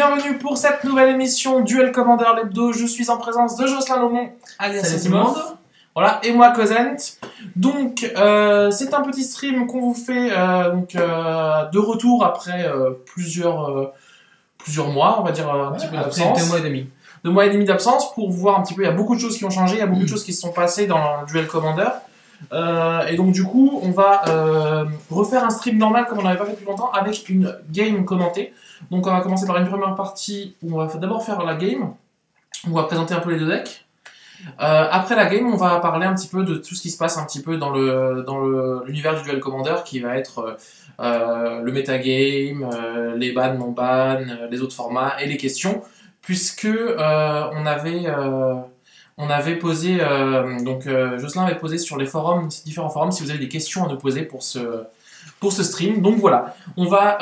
bienvenue pour cette nouvelle émission Duel Commander l'hebdo. Je suis en présence de Jocelyn Lomont, alias Simov. Voilà, et moi, Cosent. Donc, c'est un petit stream qu'on vous fait de retour après plusieurs mois, on va dire, un petit peu d'absence. 2 mois et demi. 2 mois et demi d'absence pour voir un petit peu. Il y a beaucoup de choses qui ont changé, il y a beaucoup de choses qui se sont passées dans le Duel Commander. Et donc, du coup, on va refaire un stream normal comme on n'avait pas fait depuis longtemps avec une game commentée. Donc, on va commencer par une première partie où on va d'abord faire la game. On va présenter un peu les deux decks. Après la game, on va parler un petit peu de tout ce qui se passe un petit peu dans l'univers du Duel Commander qui va être le metagame, les bans, non-bans, les autres formats et les questions. Puisque on avait posé, Jocelyn avait posé sur les forums, différents forums, si vous avez des questions à nous poser pour ce stream. Donc voilà, on va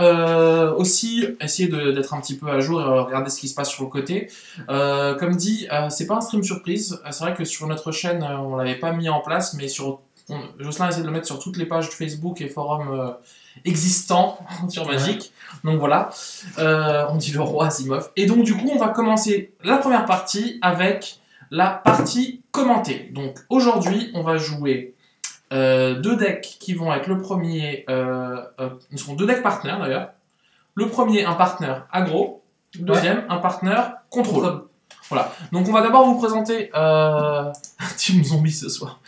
aussi essayer d'être un petit peu à jour et regarder ce qui se passe sur le côté. Comme dit, c'est pas un stream surprise. C'est vrai que sur notre chaîne, on l'avait pas mis en place, mais Jocelyn a essayé de le mettre sur toutes les pages Facebook et forums existants sur Magic. Donc voilà, on dit le roi Simov. Et donc du coup, on va commencer la première partie avec la partie commentée. Donc aujourd'hui, on va jouer 2 decks qui vont être le premier, ce seront 2 decks partenaires d'ailleurs. Le premier, un partenaire aggro. Le deuxième, un partenaire contrôle. Voilà. Donc on va d'abord vous présenter Team Zombie ce soir.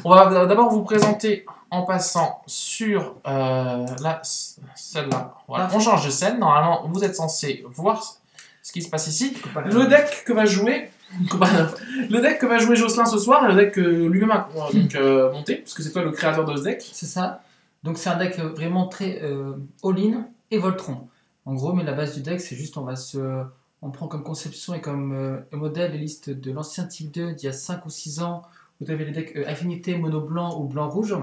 On va d'abord vous présenter en passant sur celle-là. Voilà. On change de scène. Normalement, vous êtes censé voir ce qui se passe ici. Le deck que va jouer Jocelyn ce soir, et le deck que lui-même a monté, parce que c'est toi le créateur de ce deck. C'est ça. Donc c'est un deck vraiment très all-in et Voltron. En gros, mais la base du deck, c'est juste on prend comme conception et comme modèle les listes de l'ancien type 2 d'il y a 5 ou 6 ans. Vous avez les decks affinité mono blanc ou blanc rouge.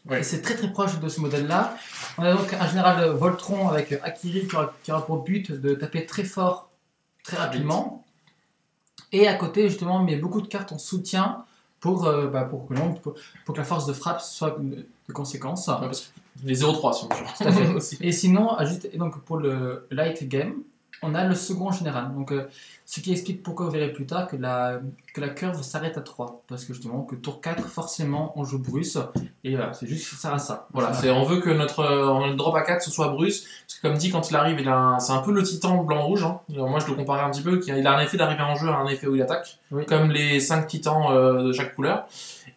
Ouais. Et c'est très très proche de ce modèle-là. On a donc un général Voltron avec Akiri qui aura pour but de taper très fort, très rapidement. Et à côté, justement, met beaucoup de cartes en soutien pour que la force de frappe soit de conséquence. Ouais, parce que les 0-3 sont tout à fait. Aussi. Et sinon, donc pour le light game, on a le second général. Donc, ce qui explique pourquoi vous verrez plus tard que la curve s'arrête à 3. Parce que justement, que tour 4, forcément, on joue Bruce. Et voilà, c'est juste ça à ça. Voilà, on veut que notre drop à 4 ce soit Bruce. Parce que comme dit, quand il arrive, c'est un peu le titan blanc-rouge. Hein. Moi, je le comparais un petit peu. Il a un effet d'arriver en jeu, un effet où il attaque. Oui. Comme les 5 titans de chaque couleur.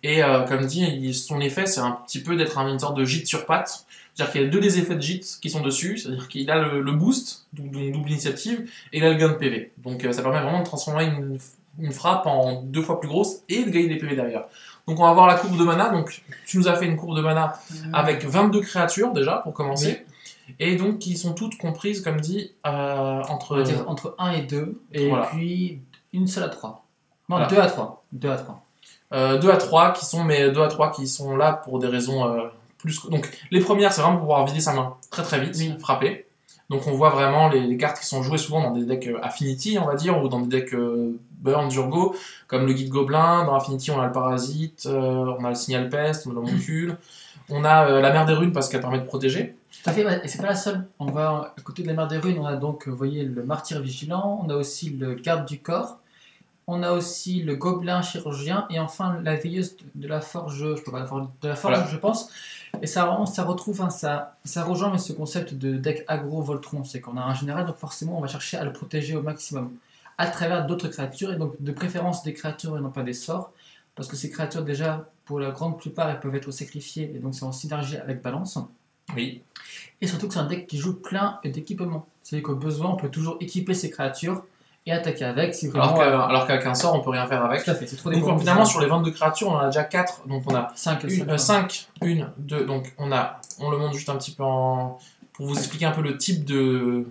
Et comme dit, son effet, c'est un petit peu d'être une sorte de gîte sur pattes. C'est-à-dire qu'il y a 2 des effets de gîte qui sont dessus, c'est-à-dire qu'il a le boost, donc double initiative, et il a le gain de PV. Donc ça permet vraiment de transformer une frappe en 2 fois plus grosse et de gagner des PV derrière. Donc on va voir la courbe de mana. Donc tu nous as fait une courbe de mana avec 22 créatures déjà pour commencer. Oui. Et donc qui sont toutes comprises, comme dit, entre 1 et 2, et voilà. Puis une seule à 3. Non, voilà. 2 à 3. 2 à 3. 2 à 3 qui sont là pour des raisons... Donc les premières, c'est vraiment pour pouvoir vider sa main très très vite, frapper. Donc on voit vraiment les cartes qui sont jouées souvent dans des decks Affinity, on va dire, ou dans des decks Burn d'Urgo, comme le Guide Gobelin. Dans Affinity, on a le Parasite, on a le Signal Peste, on a l'Homoncule. On a la Mer des Runes parce qu'elle permet de protéger. Tout à fait, et c'est pas la seule. On va à côté de la Mer des Runes, on a donc, vous voyez, le Martyr Vigilant, on a aussi le Garde du Corps. On a aussi le Gobelin Chirurgien et enfin la Veilleuse de la Forge, voilà. Je pense. Et ça retrouve, ça rejoint ce concept de deck aggro Voltron. C'est qu'on a un général, donc forcément on va chercher à le protéger au maximum à travers d'autres créatures, et donc de préférence des créatures et non pas des sorts. Parce que ces créatures, déjà, pour la grande plupart, elles peuvent être sacrifiées, et donc c'est en synergie avec balance. Oui. Et surtout que c'est un deck qui joue plein d'équipements. C'est-à-dire qu'au besoin, on peut toujours équiper ces créatures et attaquer avec. Si vraiment, alors qu'avec un sort, on peut rien faire avec. Tout à fait, c'est trop donc finalement, sur les 22 créatures, on en a déjà 4. Donc on a 5, 1, 2. Donc on le montre juste un petit peu pour vous expliquer un peu le type de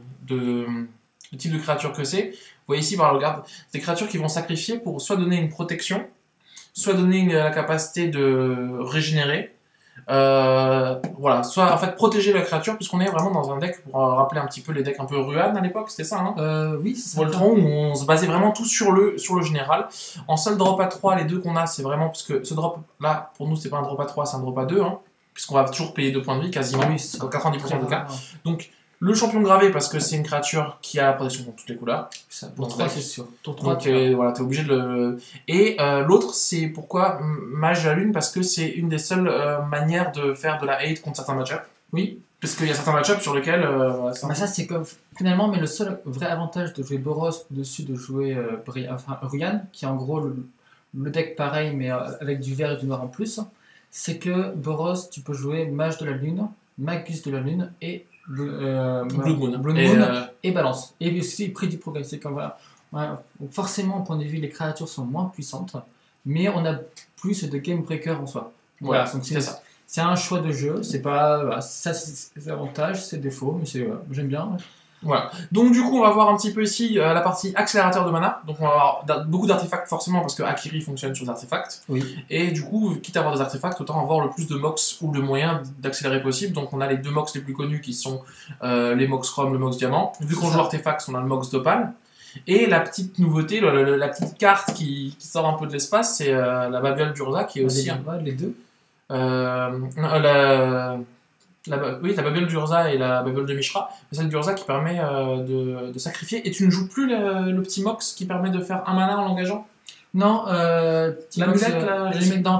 créature que c'est. Vous voyez ici, regarde, c'est des créatures qui vont sacrifier pour soit donner une protection, soit donner la capacité de régénérer. Voilà, soit en fait protéger la créature, puisqu'on est vraiment dans un deck, pour rappeler un petit peu les decks un peu Ruan à l'époque, c'était ça, hein. Oui, c'est ça. Voltron, où on se basait vraiment tout sur le général. En seul drop à 3, les deux qu'on a, c'est vraiment, parce que ce drop là, pour nous, c'est pas un drop à 3, c'est un drop à 2, hein, puisqu'on va toujours payer 2 points de vie, quasiment, dans 90% des cas. Donc, Le champion gravé, parce que c'est une créature qui a la protection contre toutes les couleurs. Ça, pour Donc, 3, ouais. c'est sûr. Tour 3, Donc voilà, t'es obligé de le... Et l'autre, c'est pourquoi Mage de la Lune, parce que c'est une des seules manières de faire de la hate contre certains match-ups. Oui. Parce qu'il y a certains match-ups sur lesquels... Bah ça, c'est comme. Finalement, mais le seul vrai avantage de jouer Boros au-dessus de jouer Ruyan, qui est en gros le deck pareil, mais avec du vert et du noir en plus, c'est que Boros, tu peux jouer Mage de la Lune, Magus de la Lune et Blue Moon. Blue Moon et Balance. Et aussi prix du progrès. C'est comme voilà. Donc forcément, au point de vue, les créatures sont moins puissantes, mais on a plus de game breaker en soi. Voilà, Donc c'est ça. c'est un choix de jeu, c'est pas voilà, ça c'est ses avantages, ses défauts, mais c'est j'aime bien. Voilà. Donc du coup, on va voir un petit peu ici la partie accélérateur de mana. Donc on va avoir beaucoup d'artefacts forcément parce que Akiri fonctionne sur des artefacts. Oui. Et du coup, quitte à avoir des artefacts, autant avoir le plus de mox ou le moyen d'accélérer possible. Donc on a les 2 mox les plus connus qui sont les mox chrome, le mox diamant. Vu qu'on joue artefacts, on a le mox d'opale. Et la petite nouveauté, la petite carte qui sort un peu de l'espace, c'est la Babel d'Urza qui est aussi... Les deux. Oui, la Babel d'Urza et la Babel de Mishra, mais celle d'Urza qui permet de sacrifier. Et tu ne joues plus le petit mox qui permet de faire un mana en l'engageant? Non, L'amulette, là,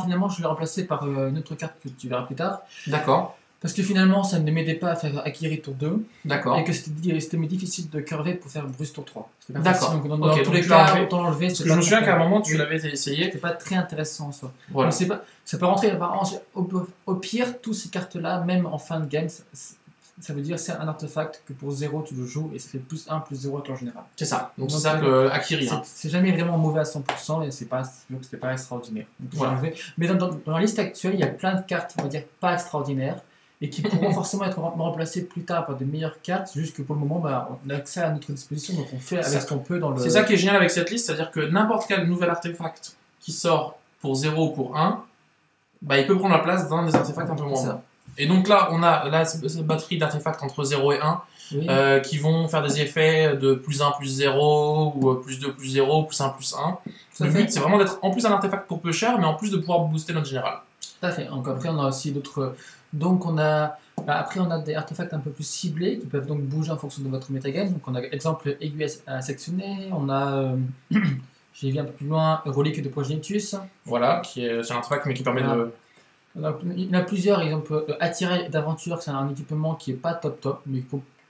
finalement, je l'ai remplacé par une autre carte que tu verras plus tard. D'accord, Parce que finalement, ça ne m'aidait pas à faire Akiri tour 2. d'accord. Et que c'était difficile de curver pour faire Bruce tour 3. D'accord. Dans Ok, tous donc les tu l'as cas, enlevé. autant l'enlever. Parce que je me souviens qu'à un moment, tu Oui. l'avais essayé. C'était pas très intéressant en soi. Voilà. Mais ça peut rentrer. Au pire, toutes ces cartes-là, même en fin de game, ça veut dire c'est un artefact que pour 0 tu le joues et ça fait plus 1 plus 0 en général. C'est ça. Donc c'est Donc, ça que Akiri. Hein. C'est jamais vraiment mauvais à 100% et c'était pas extraordinaire. Donc, Voilà. mais dans la liste actuelle, il y a plein de cartes, on va dire, pas extraordinaires et qui pourront forcément être remplacées plus tard par de meilleures cartes, juste que pour le moment, on a accès à notre disposition, donc on fait avec Ça- ce qu'on peut dans le... C'est ça qui est génial avec cette liste, c'est-à-dire que n'importe quel nouvel artefact qui sort pour 0 ou pour 1, bah, il peut prendre la place d'un des artefacts un peu moins C'est ça. bons. Et donc là, on a cette batterie d'artefacts entre 0 et 1 Oui. qui vont faire des effets de plus 1 plus 0 ou plus 2 plus 0 plus 1 plus 1. Tout à Le fait. but, c'est vraiment d'être en plus un artefact pour peu cher, mais en plus de pouvoir booster notre général. Tout à fait. Donc après, on a aussi d'autres... Donc après, on a des artefacts un peu plus ciblés qui peuvent donc bouger en fonction de votre metagame. Donc on a exemple aiguille à sectionner, on a... j'ai vu un peu plus loin, relique de Progenitus. Voilà, c'est un artefact mais qui permet Voilà. de... Donc, il y en a plusieurs, exemple attirer d'aventure, c'est un équipement qui est pas top, mais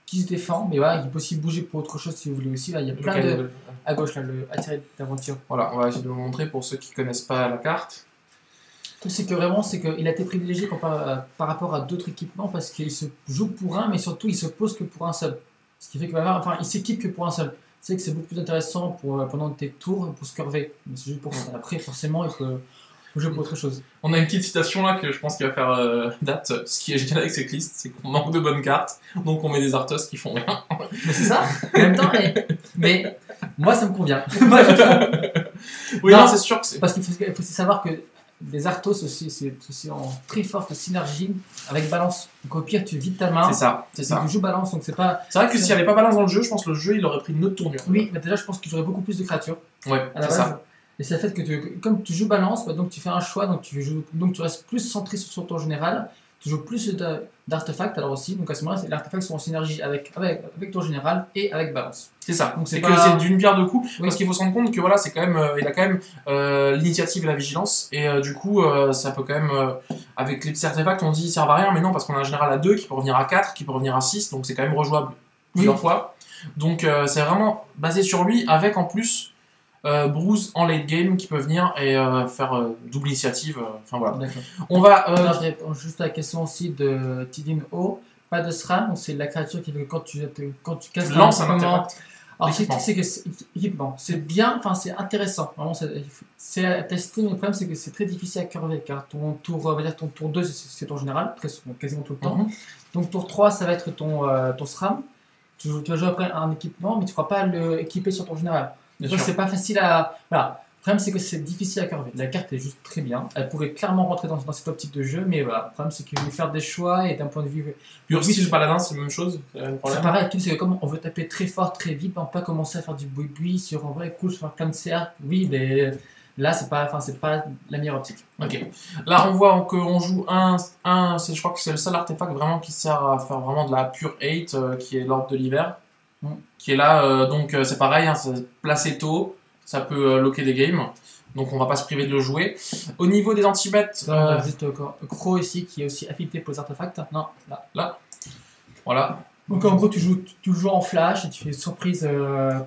qui se défend, mais voilà, il peut aussi bouger pour autre chose si vous voulez aussi. Là, il y a plein de... À gauche, là, le attirer d'aventure. Voilà, on va essayer de vous montrer pour ceux qui connaissent pas la carte. Tout c'est que vraiment, c'est qu'il a été privilégié par rapport à d'autres équipements parce qu'il se joue pour un, mais surtout il se pose que pour un seul. Ce qui fait que il s'équipe que pour un seul. C'est que c'est beaucoup plus intéressant pendant tes tours pour se curver. Mais c'est juste pour ça. Après, forcément, il faut jouer pour autre chose. On a une petite citation là que je pense qu'il va faire date. Ce qui est génial avec cette liste, c'est qu'on manque de bonnes cartes, donc on met des Arthos qui font rien. Mais c'est ça. En même temps, mais moi ça me convient. Oui, Non, non, c'est sûr que c'est... Parce qu'il faut aussi savoir que les Arthos aussi, c'est aussi en très forte synergie avec balance. Donc au pire, tu vides ta main. C'est ça, c'est ça. Tu joues balance, donc c'est pas. C'est vrai que s'il n'y avait pas balance dans le jeu, je pense que le jeu il aurait pris une autre tournure. Oui, mais déjà, je pense que j'aurais beaucoup plus de créatures. Ouais, À la c'est base. ça. Et c'est le fait que comme tu joues balance, donc tu fais un choix, donc tu restes plus centré sur ton général, tu joues plus d'artefacts alors aussi, donc à ce moment-là, les artefacts sont en synergie avec ton général et avec balance. C'est ça. Donc, c'est C'est pas- que c'est d'une pierre deux coups, Oui. parce qu'il faut se rendre compte que voilà, c'est quand même, il a quand même l'initiative et la vigilance, et du coup, ça peut quand même, avec les petits artefacts, on dit ils servent à rien, mais non, parce qu'on a un général à 2 qui peut revenir à 4, qui peut revenir à 6, donc c'est quand même rejouable plusieurs fois. Donc c'est vraiment basé sur lui, avec en plus Bruce en late game qui peut venir et faire double initiative. Enfin voilà. D'accord. On va. Là, je réponds juste à la question aussi de Tidin O. Pas de SRAM, donc c'est la créature qui fait que quand tu casses Lance un équipement- artefact. Alors Équipement. c'est que équipement, c'est bien, enfin c'est intéressant. Vraiment, c'est à tester, mais le problème c'est que c'est très difficile à curver car ton tour, on va dire ton tour 2 c'est ton général, quasiment tout le temps. Mhm. Donc tour 3 ça va être ton SRAM. Tu vas jouer après un équipement, mais tu ne pourras pas le équiper sur ton général. Bien Donc sûr. c'est pas facile à. Voilà. Le problème c'est que c'est difficile à curver. La carte est juste très bien. Elle pourrait clairement rentrer dans cette optique de jeu, mais voilà. Le problème c'est qu'il faut faire des choix et d'un point de vue. Pur style paladin, c'est la même chose. C'est le même C'est problème. pareil, tout, c'est que comme on veut taper très fort, très vite, on peut pas commencer à faire du boui-boui sur en vrai, cool, je vais faire plein de cercles. Oui, mais Là, c'est pas la meilleure optique. Ok. Là, on voit qu'on joue je crois que c'est le seul artefact vraiment qui sert à faire vraiment de la pure hate, qui est l'ordre de l'hiver. Qui est là, donc c'est pareil, hein, c'est placé tôt, ça peut locker des games. Donc on va pas se priver de le jouer. Au niveau des anti-bêtes... On a juste Crow ici qui est aussi affecté pour les artefacts. Non, là. Voilà. Donc en gros, tu joues en flash et tu fais surprise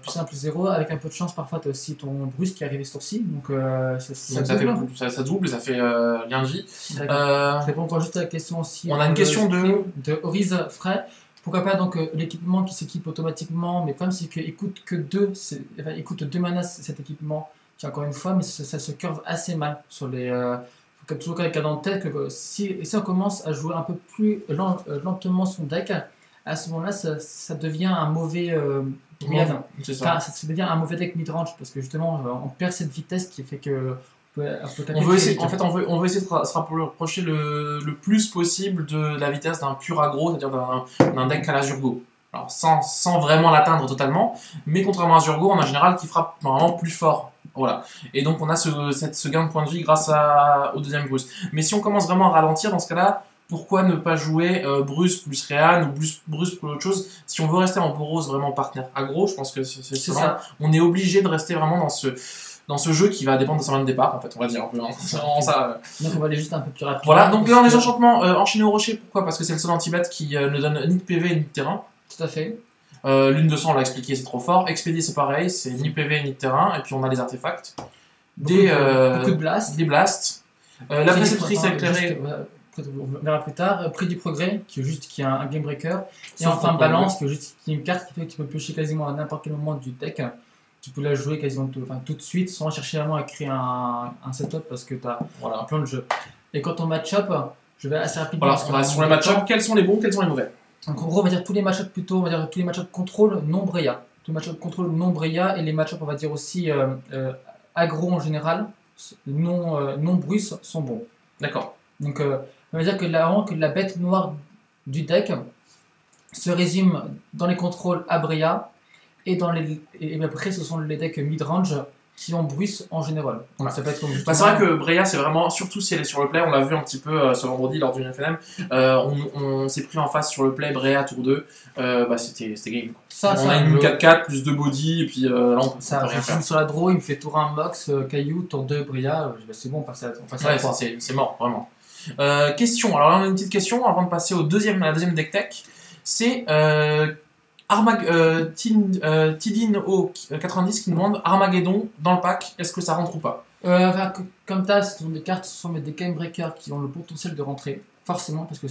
plus 1 plus 0. Avec un peu de chance, parfois tu as aussi ton brusque qui est arrivé ce tour-ci. Donc ça double et ça fait lien de vie. Je réponds encore juste à la question aussi. On a une question de Oriz Fray. Pourquoi pas donc l'équipement qui s'équipe automatiquement, mais comme c'est qu'il coûte que 2, il coûte 2 manas cet équipement, qui encore une fois, mais ça se curve assez mal sur les. Faut toujours garder en tête que si on commence à jouer un peu plus lentement son deck, à ce moment-là, ça devient un mauvais ça devient un mauvais deck mid-range parce que justement on perd cette vitesse qui fait que on veut essayer de se rapprocher le plus possible de la vitesse d'un pur aggro, c'est-à-dire d'un deck à la Zurgo. Alors sans vraiment l'atteindre totalement, mais contrairement à Zurgo, en général, qui frappe normalement plus fort. Voilà. Et donc on a ce gain de point de vie grâce au deuxième Bruce. Mais si on commence vraiment à ralentir, dans ce cas-là, pourquoi ne pas jouer Bruce plus Réan ou Bruce plus autre chose? Si on veut rester en Boros vraiment partenaire aggro, je pense que c'est ça. On est obligé de rester vraiment dans ce jeu qui va dépendre de sa main de départ, en fait, on va dire un peu. Hein. Donc on va aller juste un peu plus rapide. Voilà, donc là, les enchantements enchaînés au rocher, pourquoi? Parce que c'est le seul anti-bat qui ne donne ni de PV ni de terrain. Tout à fait. Lune de sang, on l'a expliqué, c'est trop fort. Expédier, c'est pareil, c'est ni PV ni de terrain. Et puis on a les artefacts. Beaucoup de blasts. Des blasts. La préceptrice éclairée. On verra plus tard. Prix du progrès, qui est un game breaker. Et enfin balance, qui est une carte qui fait que tu peux piocher quasiment à n'importe quel moment du deck. Tu peux la jouer quasiment tout de suite sans chercher vraiment à créer un setup parce que tu as un plan de jeu. Et quand on match-up, je vais assez rapidement. Voilà, sur le match-up, quels sont les bons, quels sont les mauvais? Donc en gros, on va dire tous les match-up plutôt, on va dire tous les match-up contrôle non Breya. Tous les match-up contrôle non Breya et les match-up, on va dire aussi aggro en général, non Bruce sont bons. D'accord. Donc on va dire que la bête noire du deck se résume dans les contrôles à Breya et après ce sont les decks mid-range qui ont Bruce en général. Donc ça peut être comme c'est vrai que Breya, c'est vraiment, surtout si elle est sur le play, on l'a vu un petit peu ce vendredi lors du FNM, on s'est pris en face sur le play Breya tour 2, c'était game. On a une 4-4 plus 2 body, et puis là on peut rien faire. Sur la draw, il me fait tour 1 Mox, Caillou, tour 2 Breya, c'est bon, on passe à la 3. C'est mort, vraiment. Question, alors là on a une petite question avant de passer à la deuxième deck tech, c'est Tidino 90 qui nous demande Armageddon dans le pack, est-ce que ça rentre ou pas? Comme ça, ce sont des cartes, ce sont des game breakers qui ont le potentiel de rentrer, forcément, parce que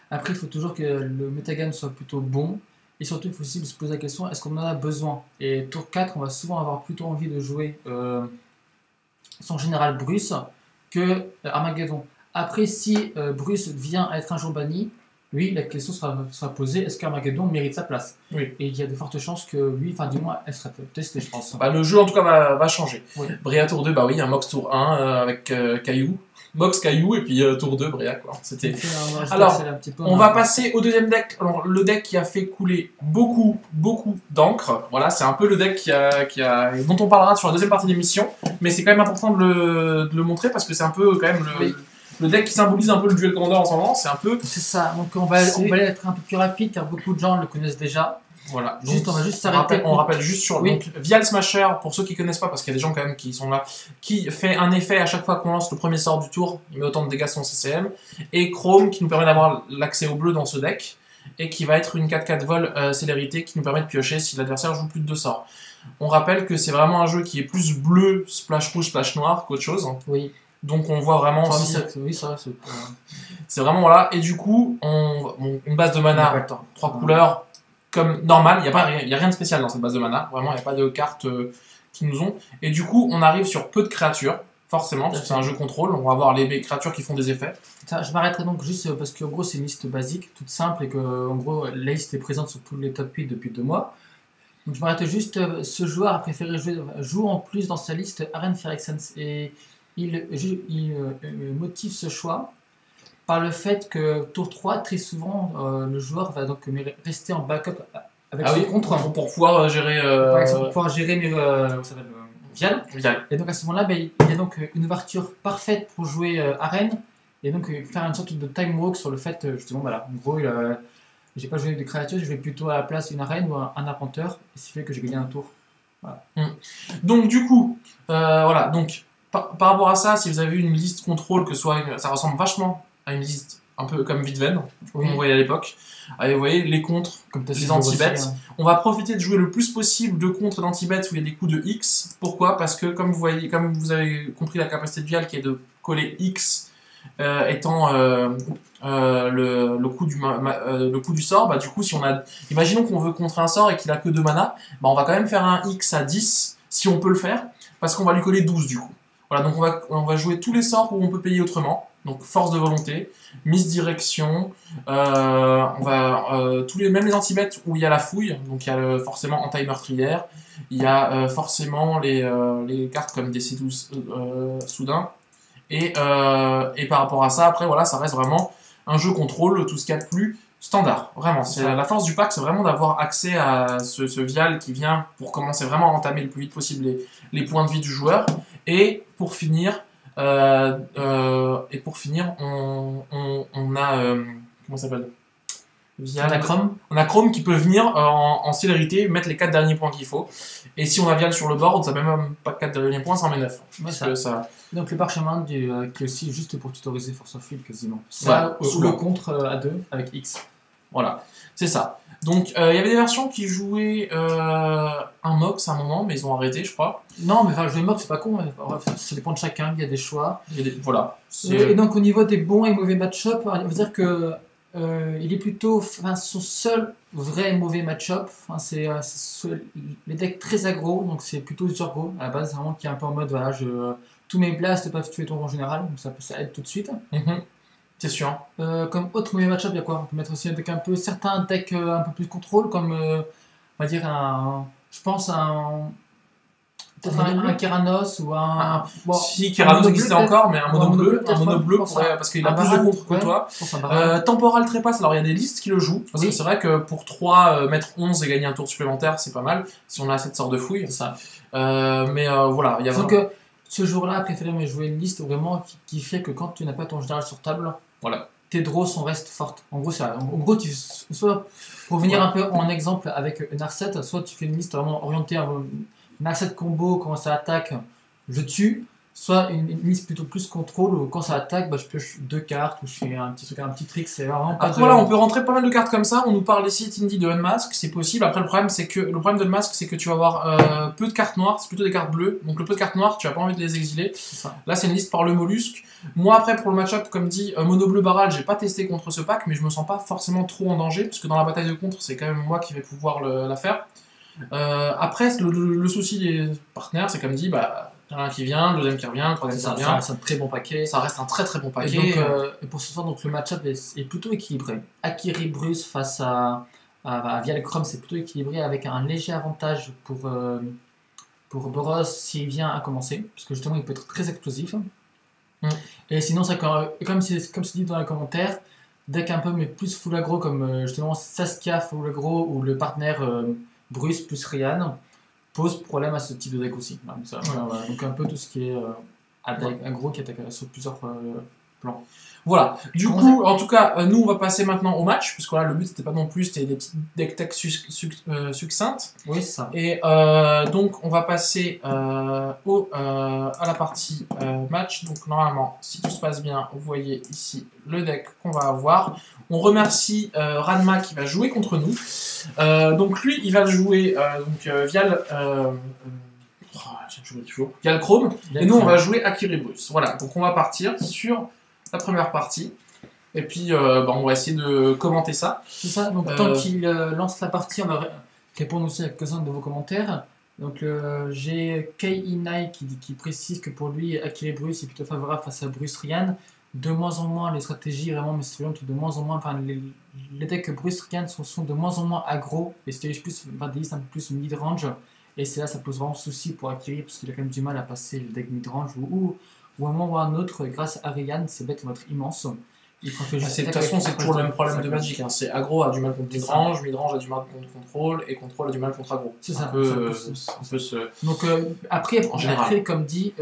après il faut toujours que le metagame soit plutôt bon, et surtout il faut aussi se poser la question, est-ce qu'on en a besoin? Et tour 4, on va souvent avoir plutôt envie de jouer son général Bruce que Armageddon. Après, si Bruce vient à être un jour banni, oui, la question sera posée, est-ce qu'Armageddon mérite sa place? Oui. Et il y a de fortes chances que oui, enfin du moins, elle sera testée, je pense. Le jeu en tout cas va changer. Oui. Breya tour 2, un Mox tour 1 avec Caillou. Mox Caillou et puis tour 2 Breya quoi. Alors, on va passer au deuxième deck. Alors, le deck qui a fait couler beaucoup d'encre. Voilà, c'est un peu le deck dont on parlera sur la deuxième partie de l'émission. Mais c'est quand même important de le montrer parce que c'est un peu quand même le deck qui symbolise un peu le duel commander en ce moment, c'est un peu... C'est ça, donc on va être un peu plus rapide car beaucoup de gens le connaissent déjà. Voilà, on va juste s'arrêter. On rappelle juste sur donc, via le Smasher, pour ceux qui connaissent pas, parce qu'il y a des gens quand même qui sont là, qui fait un effet à chaque fois qu'on lance le premier sort du tour, il met autant de dégâts sur son CCM, et Chrome qui nous permet d'avoir l'accès au bleu dans ce deck, et qui va être une 4-4 vol célérité qui nous permet de piocher si l'adversaire joue plus de 2 sorts. On rappelle que c'est vraiment un jeu qui est plus bleu, splash rouge, splash noir qu'autre chose. Oui. Donc on voit vraiment c'est vraiment voilà, et du coup une base de mana 3 couleurs comme normal, il y a rien de spécial dans cette base de mana, vraiment il n'y a pas de cartes qui nous ont, et du coup on arrive sur peu de créatures forcément parce que c'est un jeu contrôle, on va avoir les créatures qui font des effets. Je m'arrêterai donc juste parce qu'en gros c'est une liste basique toute simple et que en gros la liste est présente sur tous les top 8 depuis 2 mois. Donc je m'arrête juste, ce joueur a préféré jouer en plus dans sa liste Aren Phyrexians et il motive ce choix par le fait que tour 3, très souvent, le joueur va donc rester en backup avec son contre. Pour pouvoir gérer... Pour pouvoir gérer Vial. Vial. Et donc à ce moment-là, il y a donc une ouverture parfaite pour jouer arène et donc faire une sorte de time walk sur le fait, justement, voilà, en gros, j'ai pas joué de créature, je vais plutôt à la place une arène ou un arpenteur, et ce qui fait que j'ai gagné un tour. Voilà. Donc du coup, voilà, donc par rapport à ça, si vous avez une liste contrôle, que soit ça ressemble vachement à une liste un peu comme Vidven, comme on voyait à l'époque. Vous voyez, les contres, comme les anti-bets. On va profiter de jouer le plus possible de contres et d'anti-bets où il y a des coups de X. Pourquoi? Parce que comme vous avez compris la capacité de Vial qui est de coller X étant le coup du sort, bah du coup si on a, imaginons qu'on veut contrer un sort et qu'il a que 2 mana, bah on va quand même faire un X à 10 si on peut le faire, parce qu'on va lui coller 12 du coup. Voilà, donc on va jouer tous les sorts où on peut payer autrement. Donc force de volonté, misdirection, même les anti-bets où il y a la fouille, donc il y a forcément anti-meurtrière, il y a forcément les cartes comme des C12 soudain, et par rapport à ça, après voilà, ça reste vraiment un jeu contrôle, tout ce qu'il y a de plus standard, vraiment. C'est la force du pack, c'est vraiment d'avoir accès à ce Vial qui vient pour commencer vraiment à entamer le plus vite possible les points de vie du joueur, et pour finir, on a comment ça s'appelle, on a Chrome qui peut venir en célérité mettre les 4 derniers points qu'il faut, et si on a Vial sur le board, ça met même pas 4 derniers points, ça en met 9. Ça. Donc le parchemin qui est aussi juste pour tutoriser Force of Will quasiment. Ça, ou le contre à 2 avec X. Voilà, c'est ça. Donc il y avait des versions qui jouaient un Mox à un moment, mais ils ont arrêté, je crois. Non, mais enfin, jouer Mox, c'est pas con. Ça dépend de chacun, il y a des choix. Voilà. Et donc au niveau des bons et mauvais match-up, on va dire que il est plutôt son seul vrai mauvais match-up. C'est les decks très aggro, donc c'est plutôt Zurgo à la base, vraiment qui est un peu en mode voilà, tous mes blasts peuvent tuer ton rang général, donc ça aide tout de suite. C'est sûr. Comme autre mauvais match-up, il y a quoi? On peut mettre aussi avec certains decks un peu plus contrôle, comme on va dire je pense peut-être un Keranos ou un. Si Keranos existait encore, mais un mono bleu parce qu'il a plus de contre que toi. Temporal Trépasse, alors il y a des listes qui le jouent, parce que c'est vrai que pour 3 mettre 11 et gagner un tour supplémentaire, c'est pas mal, si on a cette sorte de fouille. Ça. Mais voilà, il y a donc ce jour-là, préféré jouer une liste vraiment qui fait que quand tu n'as pas ton général sur table, voilà, tes draws sont restent fortes. En gros, soit pour venir un peu en exemple avec une R7, soit tu fais une liste vraiment orientée à une R7 combo, quand ça attaque, je tue, soit une liste plutôt plus contrôle, où quand ça attaque, je pioche 2 cartes, ou je fais un petit trick, c'est vraiment pas. Après voilà, on peut rentrer pas mal de cartes comme ça, on nous parle ici Tindy de Unmask, c'est possible. Après le problème de Unmask, c'est que tu vas avoir peu de cartes noires, c'est plutôt des cartes bleues, donc le peu de cartes noires, tu as pas envie de les exiler. Là c'est une liste par le mollusque. Moi après pour le match-up, comme dit, mono bleu barrel, j'ai pas testé contre ce pack, mais je me sens pas forcément trop en danger, parce que dans la bataille de contre, c'est quand même moi qui vais pouvoir la faire. Après le souci des partenaires, c'est comme dit, un qui vient, le deuxième qui revient, le troisième qui revient. C'est un très bon paquet. Ça reste un très très bon paquet. Et pour ce soir, donc, le match-up est plutôt équilibré. Akiri Bruce face à Vial Chrome, c'est plutôt équilibré avec un léger avantage pour Boros s'il vient à commencer, parce que justement il peut être très explosif. Et sinon, comme c'est dit dans les commentaires, deck un peu mais plus full aggro comme justement Saskia full aggro ou le partenaire Bruce plus Ryan pose problème à ce type de deck aussi. Voilà. Donc un peu tout ce qui est aggro qui attaque sur plusieurs plans. Voilà, du coup, en tout cas, nous on va passer maintenant au match, puisque là le but c'était pas non plus, c'était des petites deck tech succinctes. Oui, c'est ça. Et donc on va passer à la partie match. Donc normalement, si tout se passe bien, vous voyez ici le deck qu'on va avoir. On remercie Ranma qui va jouer contre nous. Donc lui, il va jouer Vial. Vial Chrome. Et nous on va jouer Akiri Bruce. Voilà, donc on va partir sur la première partie, et puis on va essayer de commenter ça. C'est ça, donc tant qu'il lance la partie, on va répondre aussi à quelques-uns de vos commentaires. Donc j'ai Kei-Inai qui précise que pour lui, Akiri Bruce est plutôt favorable face à Bruce Ryan. De moins en moins, les stratégies vraiment mais de moins en moins, les decks Bruce Ryan sont de moins en moins aggro, et c'est plus des listes un peu plus mid-range, et c'est là ça pose vraiment souci pour Akiri, parce qu'il a quand même du mal à passer le deck mid-range, ou à un moment ou à un autre, grâce à Ryan, ses bêtes vont être immenses. De toute façon, c'est toujours le même problème de Magic. Hein. C'est aggro a du mal contre midrange, midrange a du mal contre contrôle, et contrôle a du mal contre aggro. C'est ça. Donc après, comme dit,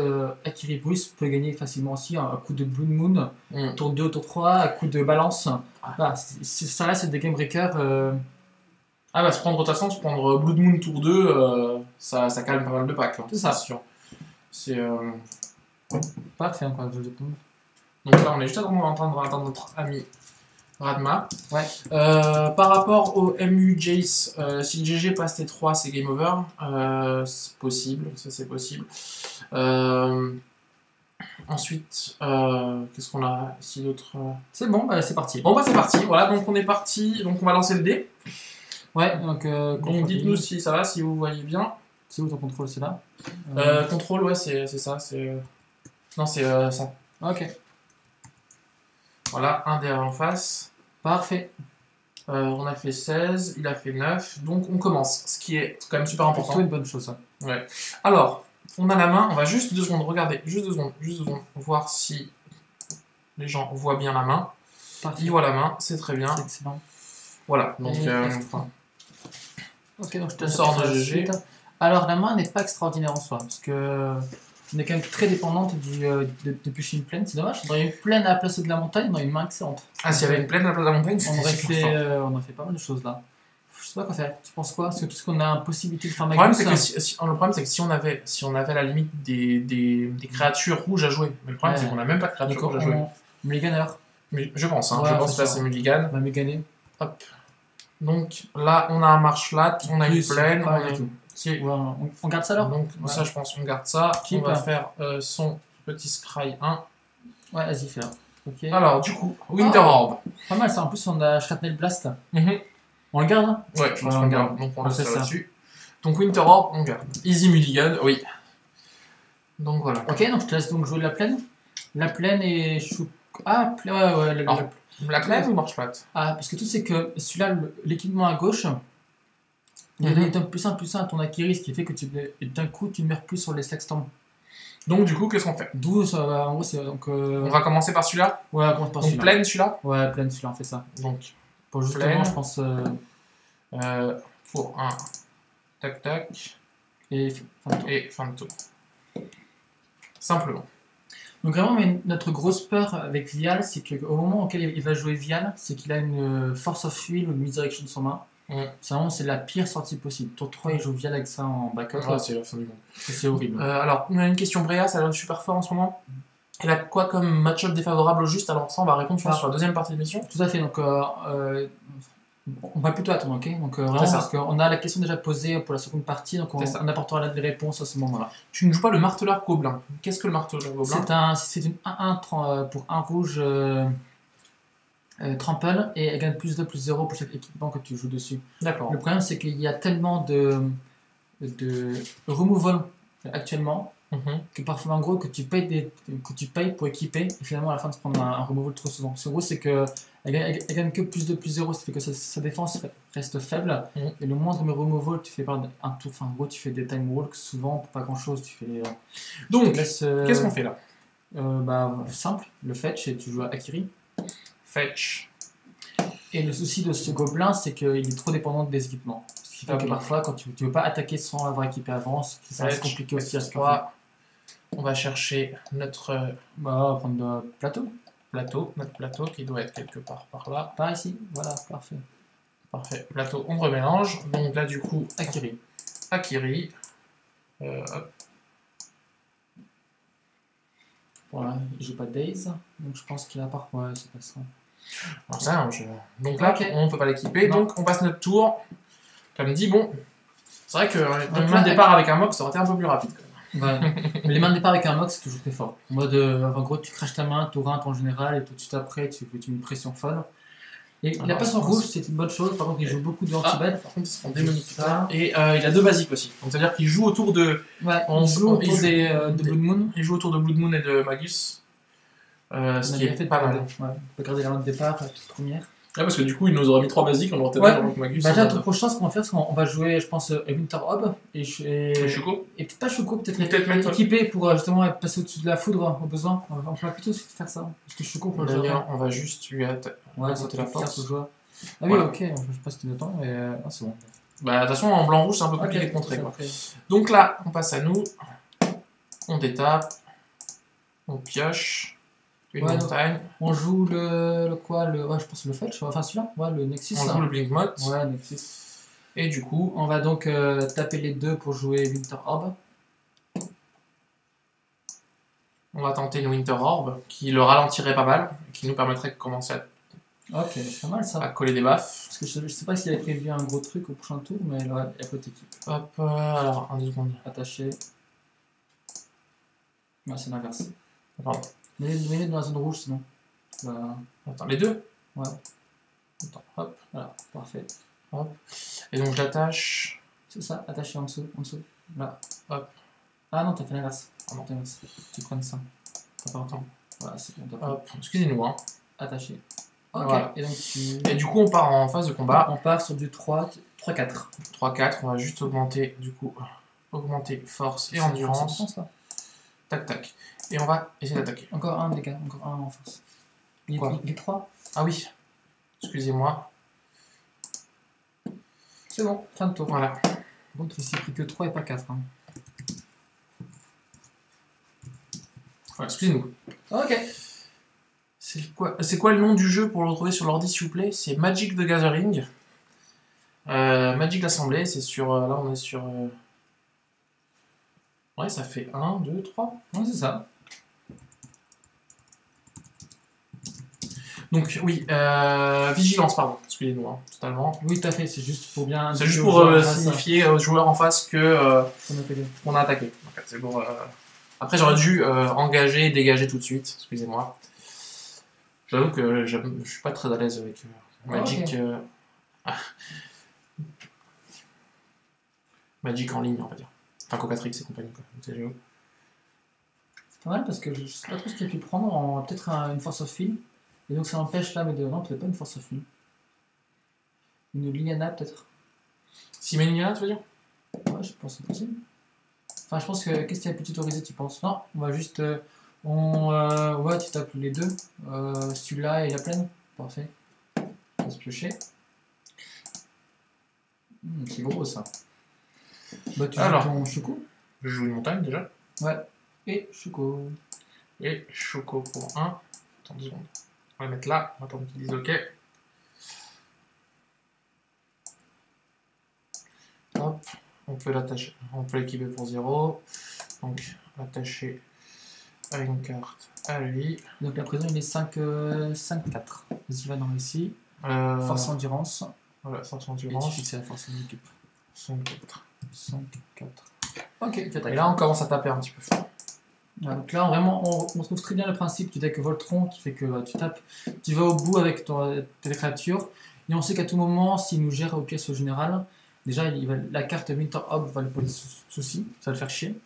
Akiri Bruce peut gagner facilement aussi un coup de Blood Moon, tour 2, tour 3, un coup de balance. Voilà, ça reste des game breakers. Se prendre Blood Moon tour 2, ça calme pas mal de packs. Hein, c'est ça. Sûr. C'est parfait encore. Donc là, on est juste en train d'attendre notre ami Radma. Ouais. Par rapport au MU Jace, si GG passe T3, c'est game over. C'est possible, ça c'est possible. Ensuite, qu'est-ce qu'on a ici d'autre? C'est bon, c'est parti. Bon, c'est parti. Voilà, donc on est parti. Donc on va lancer le dé. Ouais, donc dites-nous si ça va, si vous voyez bien. C'est où ton contrôle? C'est là Contrôle, ouais, c'est ça. Non, c'est ça. Ok. Voilà, un dé en face. Parfait. On a fait 16, il a fait 9, donc on commence, ce qui est quand même super important. C'est une bonne chose, ça. Ouais. Alors, on a la main, on va juste 2 secondes, regardez, juste 2 secondes, voir si les gens voient bien la main. Parfait. Ils voient la main, c'est très bien. C'est excellent. Voilà, donc ok, donc je te sors de GG. Alors, la main n'est pas extraordinaire en soi, parce que on est quand même très dépendante de piocher une plaine. C'est dommage, on aurait une plaine à la place de la montagne, on aurait une main excellente. Ah, s'il y avait une plaine à la place de la montagne, on aurait fait pas mal de choses là. Je sais pas quoi faire. Tu penses quoi? Parce que tout ce qu'on a la possibilité de faire le problème, c'est que si on avait à la limite des créatures rouges à jouer, mais le problème, c'est qu'on n'a même pas de créatures rouges à jouer. Mulliganer. Mais je pense, je pense que là, c'est Mulligan. On va mulliganer. Hop. Donc là, on a un marshlat, on a une plaine, on a tout. On garde ça alors? Donc ça, je pense, on garde ça. On va faire son petit scry 1. Ouais, vas-y, fais-le. Okay. Alors, du coup, Winter Orb. Pas mal ça, en plus on a Shrapnel Blast. On le garde, hein? Ouais, je pense qu'on le garde. Donc on laisse ça là-dessus. Donc Winter Orb, on garde. Easy Mulligan, oui. Donc voilà. Ok, donc je te laisse donc jouer la plaine. La plaine et chou. Ah, ouais. La plaine ou marche-plate? Ah, parce que tout c'est que celui-là, l'équipement à gauche, il donne plus 1 à ton Akiri, ce qui fait que d'un coup tu ne meurs plus sur les Slackstorm. Donc du coup, qu'est-ce qu'on fait? 12, en gros, c'est donc. On va commencer par celui-là? Ouais, on commence par celui-là. Donc plaine celui-là? Ouais, plaine celui-là, on fait ça. Donc, pour justement, plaine, je pense. Pour un tac-tac. Et fin de tour. Simplement. Donc vraiment, mais notre grosse peur avec Vial, c'est qu'au moment auquel il va jouer Vial, c'est qu'il a une Force of Will ou une Misdirection de son main. C'est la pire sortie possible. Tour 3, il joue Vial avec ça en backup. C'est la fin du monde. C'est horrible. Alors, on a une question Bréa, ça a l'air super fort en ce moment. Elle a quoi comme match-up défavorable au juste? Alors ça, on va répondre sur la deuxième partie de l'émission. Tout à fait, donc on va plutôt attendre, ok? Donc vraiment, parce qu'on a la question déjà posée pour la seconde partie, donc on apportera des réponses à ce moment-là. Tu ne joues pas le marteleur gobelin. Qu'est-ce que le marteleur gobelin? C'est une 1-1 pour un rouge trample, et elle gagne +2/+0 pour chaque équipement que tu joues dessus. D'accord. Le problème, c'est qu'il y a tellement de removal actuellement, que parfois en gros que tu payes pour équiper, et finalement à la fin de se prendre un removal trop souvent. En gros, c'est que elle gagne que +2/+0, ça fait que sa défense reste faible, et le moindre removal tu fais par un tour, en gros tu fais des time walks souvent pour pas grand chose, tu fais donc qu'est-ce qu'on fait là? Simple, le fetch, et tu joues à Akiri. Fetch. Et le souci de ce gobelin, c'est qu'il est trop dépendant des équipements. Ce qui fait que parfois, quand tu veux pas attaquer sans avoir équipé avant, ça reste compliqué aussi à se faire. On va chercher notre. On va prendre notre plateau. Notre plateau qui doit être quelque part par là. Par ici, voilà, parfait. Parfait. Plateau, on remélange. Donc là, du coup, Akiri. Hop. Voilà, il joue pas de Days, donc je pense qu'il a part. Ouais, c'est pas ça. Alors ça, donc là, on peut pas l'équiper, donc on passe notre tour. Comme dit, bon, c'est vrai que les mains de départ avec un mock, ça aurait été un peu plus rapide. Ouais. Les mains de départ avec un mock, c'est toujours très fort. En mode, en gros, tu craches ta main, tour 1 en général, et tout de suite après, tu mets une pression folle. Et il a pas son rouge, c'est une bonne chose. Par contre, il joue beaucoup de anti-bad. Par contre, il se prend démonique. Et il a 2 basiques aussi. Donc, c'est-à-dire qu'il joue autour de. Ouais, il joue autour de Blood Moon. Il joue autour de Blood Moon et de Magus. Ce qui est pas mal. Ouais. On peut garder la main de départ, toute première. Ah, parce que du coup, il nous aurait mis 3 basiques, on aurait peut-être Ouais. avec Magus. Bah, déjà, le truc prochain, ce qu'on va faire, c'est qu'on va jouer, je pense, Winter Orb et Choco. et peut-être pas Choco, peut-être Mettre. équipé pour justement passer au-dessus de la foudre au besoin. On va plutôt faire ça. Parce que Choco, pour le jouer. D'ailleurs, on va juste lui Ouais, sauter la force. Ah oui, Voilà. ok, je sais pas si c'était le temps, mais c'est bon. Bah, de toute façon, en blanc-rouge, c'est un peu compliqué de contrer, quoi. Donc là, on passe à nous. On détape. On pioche. Une montagne. On joue le quoi ouais, je pense le fetch, enfin celui-là, ouais, le Nexus. On joue le Blinkmoth. Ouais, Nexus. Et du coup, on va donc taper les deux pour jouer Winter Orb. On va tenter une Winter Orb qui le ralentirait pas mal, qui nous permettrait de commencer Ok, c'est pas mal ça. à coller des baffes. Parce que je sais pas s'il avait prévu un gros truc au prochain tour, mais il y a côté équipe. Hop, alors, 1 seconde. Attaché. Ouais, c'est l'inverse. Pardon. Mets-les dans la zone rouge sinon. Bah... Attends, les deux? Ouais. Attends, hop. Voilà, parfait. Hop. Et donc j'attache. C'est ça, attaché en dessous. Là. Hop. Ah non, t'as fait l'inverse. Ah non. Tu prends ça. T'as pas longtemps. Voilà, c'est bon. Hop, excusez-nous, hein. Attaché. Ok, voilà. Et du coup, on part en phase de combat. On part sur du 3-4. 3-4, on va juste augmenter, du coup, force et endurance. Tac, tac. Et on va essayer d'attaquer. Encore un dégât, encore un en force. Les 3. Ah oui, excusez-moi. C'est bon, fin de tour. Voilà. Donc il s'est pris que 3 et pas 4. Hein. Voilà, excusez-nous. Ok. C'est quoi le nom du jeu pour le retrouver sur l'ordi, s'il vous plaît? C'est Magic the Gathering. Magic l'Assemblée, c'est sur... là, on est sur... Ouais, ça fait 1, 2, 3. Ouais, c'est ça. Donc, oui, vigilance, pardon. Excusez-nous, hein, totalement. Oui, tout à fait, c'est juste pour bien... C'est juste pour signifier aux joueurs en face que on a attaqué. Donc, c'est pour, après, j'aurais dû engager et dégager tout de suite. Excusez-moi. J'avoue que je suis pas très à l'aise avec Magic. Okay. Magic en ligne, on va dire. Enfin, Cocatrix et compagnie. C'est pas mal parce que je sais pas trop ce qu'il a pu prendre en peut-être une force of fil. Et donc ça empêche là, mais de non, peut-être pas une force of fil. Une Liliana peut-être. Si mais Liliana, tu veux dire? Ouais, je pense que c'est possible. Enfin, je pense que qu'est-ce qu'il a pu tutoriser, tu penses? Non, on va juste. Ouais, tu tapes les deux. Celui-là et la plaine. Parfait. On va se piocher. C'est gros ça. Bah, tu joues ton Choco. Je joue une montagne déjà. Ouais. Et Choco. Et Choco pour 1. Attends 2 secondes. On va le mettre là. On va attendre qu'ils disent OK. Hop. On peut l'attacher. On peut l'équiper pour 0. Donc, attacher à une carte à lui. Donc, la prison, il est 5-4. Vas-y, va dans ici. Force endurance. Voilà, force endurance. Et tu fixes la force en équipe. 5-4. Ok, et là, on commence à taper un petit peu fort. Donc là, vraiment, on trouve très bien le principe du deck Voltron qui fait que tu tapes, tu vas au bout avec tes créatures. Et on sait qu'à tout moment, s'il nous gère aux pièces au général, déjà, la carte Winter Orb va lui poser souci, ça va le faire chier.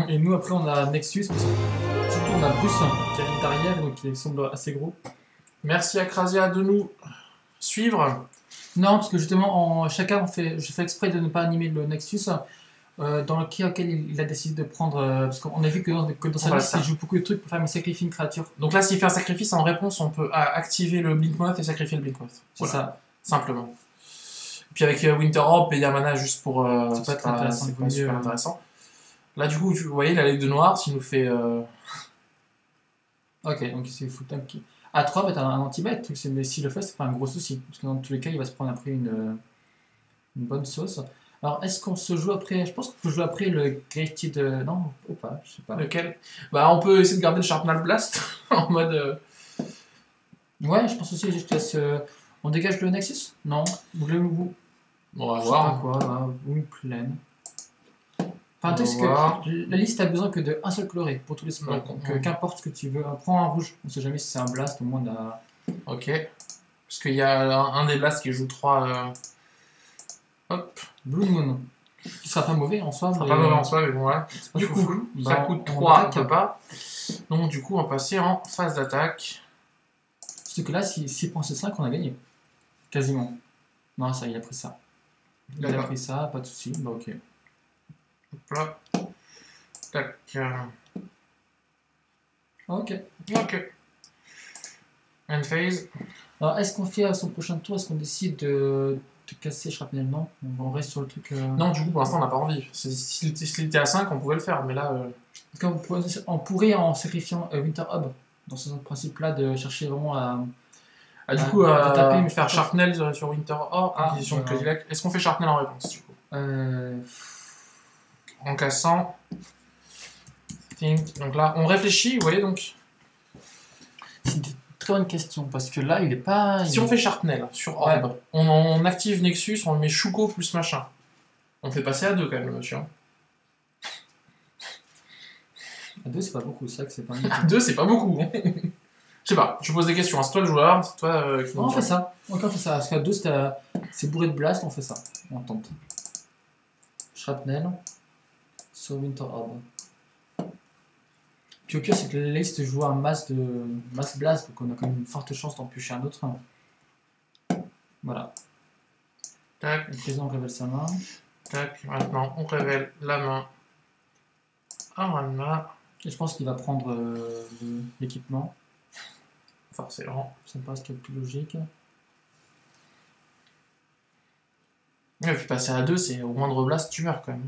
Et nous, après, on a Nexus, parce que surtout, on a Bruce qui arrive derrière, donc il semble assez gros. Merci à Krasia de nous suivre. Non, parce que justement, chacun, je fais exprès de ne pas animer le Nexus. Dans le cas auquel il a décidé de prendre, parce qu'on a vu que dans sa liste il joue beaucoup de trucs pour faire me sacrifier une créature. Donc là, s'il fait un sacrifice, en réponse, on peut activer le Blinkmoth et sacrifier le Blinkmoth. C'est ça. Simplement. Et puis avec Winter Orb, payer un mana juste pour. C'est pas très intéressant. C'est pas super intéressant. Là, du coup, vous voyez, la Ligue de Noir, s'il nous fait. Ok, donc c'est foutu un petit. À 3, bah, t'as un anti-bet, mais s'il le fait, c'est pas un gros souci. Parce que dans tous les cas, il va se prendre après une bonne sauce. Alors, est-ce qu'on se joue après? Je pense qu'on peut jouer après le Gated. Non, ou pas, je sais pas. Lequel? Bah, on peut essayer de garder le Sharpnel Blast en mode. Ouais, je pense aussi, je te laisse. On dégage le Nexus? Non? Vous on va voir. Quoi, ou une plaine. Enfin, tu sais que la liste a besoin que d'un seul coloré pour tous les spots. Donc, qu'importe ce que tu veux. Prends un rouge. On sait jamais si c'est un blast, au moins on a. Ok. Parce qu'il y a un des blasts qui joue 3. Hop. Blue Moon. Qui sera pas mauvais en soi. Ça sera pas mauvais en soi, mais bon, ouais. Du coup, ça coûte 3, on peut pas. Donc, du coup, on va passer en phase d'attaque. C'est que là, s'il prend C5, on a gagné. Quasiment. Non, ça, il a pris ça. Il a D'accord. pris ça, pas de souci. Bah, ok. Hop là. Tac. Ok. Ok. End phase. Alors, est-ce qu'on fait à son prochain tour, est-ce qu'on décide de casser Shrapnel? Non, on reste sur le truc. Non, du coup, pour l'instant, on n'a pas envie. S'il était à 5, on pouvait le faire, mais là. On pourrait, en sacrifiant Winter Hub, dans ce principe-là, de chercher vraiment à. Du Ah, coup, de taper, mais faire je Sharpnell sur Winter Or, acquisition de voilà. Cadillac. Est-ce qu'on fait Sharpnell en réponse, du coup? En cassant. Think. Donc là, on réfléchit, vous voyez, donc. C'est une très bonne question, parce que là, il est pas. Si on fait Sharpnel sur Orb, Ouais. on active Nexus, on le met Shuko plus machin. On fait passer à 2 quand même, monsieur. À 2, c'est pas beaucoup, c'est vrai que c'est pas À 2, c'est pas beaucoup. Je sais pas, je pose des questions, c'est toi le joueur, c'est toi qui Non, nous on fait dit. ça. Ok, on fait ça. Parce qu'à 2, c'est bourré de blast, on fait ça. On tente. Shrapnel sur Winter Orb. Puis au pire, c'est que la liste joue un masse blast, donc on a quand même une forte chance d'en piocher un autre. Voilà. Tac, Le président révèle sa main. tac, maintenant on révèle la main à Ranma, Et je pense qu'il va prendre l'équipement. forcément. Ça me paraît ce qui est le plus logique. Et puis passer à 2, c'est au moindre blast, tu meurs quand même.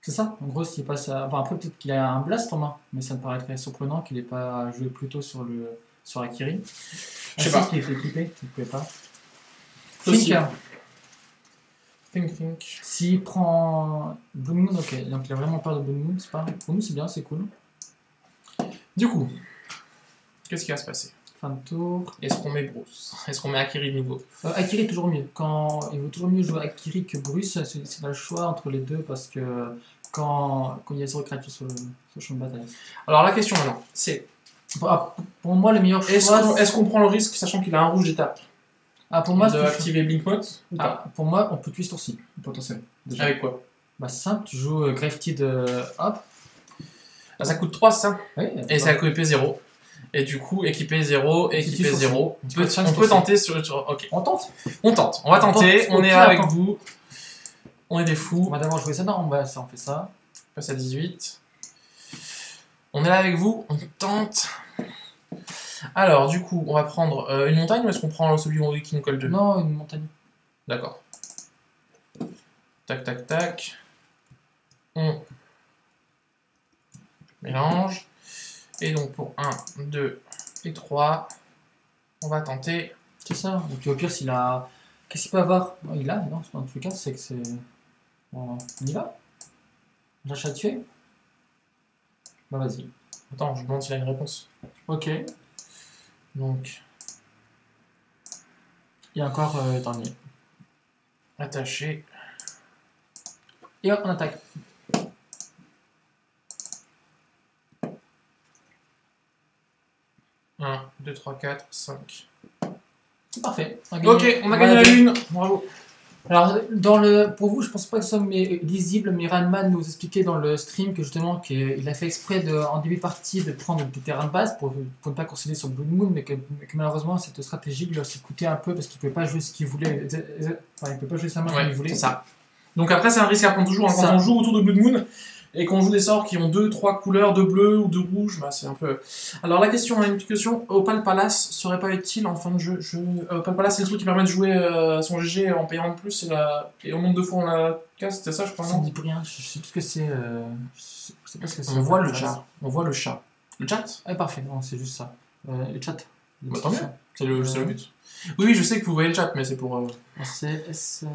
C'est ça, en gros, s'il passe à. Enfin, après, peut-être qu'il a un blast en main, mais ça me paraît très surprenant qu'il n'ait pas joué plus tôt sur Akiri. Je sais pas. Qu'il était équipé, il ne pouvait pas. Possible. Think. Think. S'il prend Blue Moon, ok, donc il a vraiment peur de Blue Moon, c'est pas. Blue Moon, c'est bien, c'est cool. Du coup, qu'est-ce qui va se passer? Fin de tour. Est-ce qu'on met Bruce? Est-ce qu'on met Akiri de nouveau? Akiri est toujours mieux. Il vaut toujours mieux jouer Akiri que Bruce, c'est pas le choix entre les deux parce que quand il y a 0 créature sur le champ de bataille. Alors la question maintenant, c'est Pour moi, le meilleur choix. est-ce qu'on prend le risque, sachant qu'il a un rouge d'étape, Pour moi, de activer Blink Mode ou pas? pour moi, on peut tuer ce tour-ci, potentiellement. Déjà. Avec quoi? Bah, c'est simple, tu joues Graveteed hop. Là, ça coûte 3, ça. Oui, Et ça coûte épée 0. Et du coup, équipé 0, équipé sur 0. Tu peux On peut tenter sur. Ok. On tente. On tente. On va tenter. tente. On est Au là pire, avec attends. vous. On est des On fous. va d'abord jouer ça. Non, on fait ça. On passe à 18. On est là avec vous. On tente. Alors, du coup, on va prendre une montagne ou est-ce qu'on prend celui qui nous colle 2? Non, une montagne. D'accord. Tac, tac, tac. On mélange. Et donc pour 1, 2 et 3, on va tenter. C'est ça. Et puis au pire, s'il a. Qu'est-ce qu'il peut avoir? Non, il a, non, dans tous les cas, c'est que c'est. Bon, on y va? On lâche à tuer? Bah, vas-y. Attends, je me demande s'il a une réponse. Ok. Donc, Et encore dernier. attaché. Et hop, on attaque. Un, 2, 3, 4, 5. C'est parfait. Ok, on a gagné la lune. Bravo. Alors, pour vous, je pense pas que ce soit lisible, mais Ranman nous expliquait dans le stream que justement qu'il a fait exprès en début de partie de prendre des terrains de base pour ne pas concéder sur Blue Moon, mais que malheureusement cette stratégie lui a aussi coûté un peu parce qu'il ne pouvait pas jouer ce qu'il voulait. Enfin, il ne peut pas jouer sa main comme il voulait. C'est ça. Donc après, c'est un risque à prendre toujours. Hein, quand on joue autour de Blood Moon et qu'on joue des sorts qui ont 2-3 couleurs, de bleu ou de rouge, bah, c'est un peu. Alors la question, on a une petite question. Opal Palace serait pas utile en fin de jeu? Opal Palace, c'est le truc qui permet de jouer son GG en payant de plus et au nombre de fois on la casse, c'était ça, je crois, Ça me non? dit plus rien, je sais plus ce que c'est. Je sais pas ce que c'est. On voit le chat. On voit le chat. Le chat? Ah, parfait, non, c'est juste ça. Le chat. Bah, tant mieux. C'est le but. Oui, je sais que vous voyez le chat, mais c'est pour. C'est ça.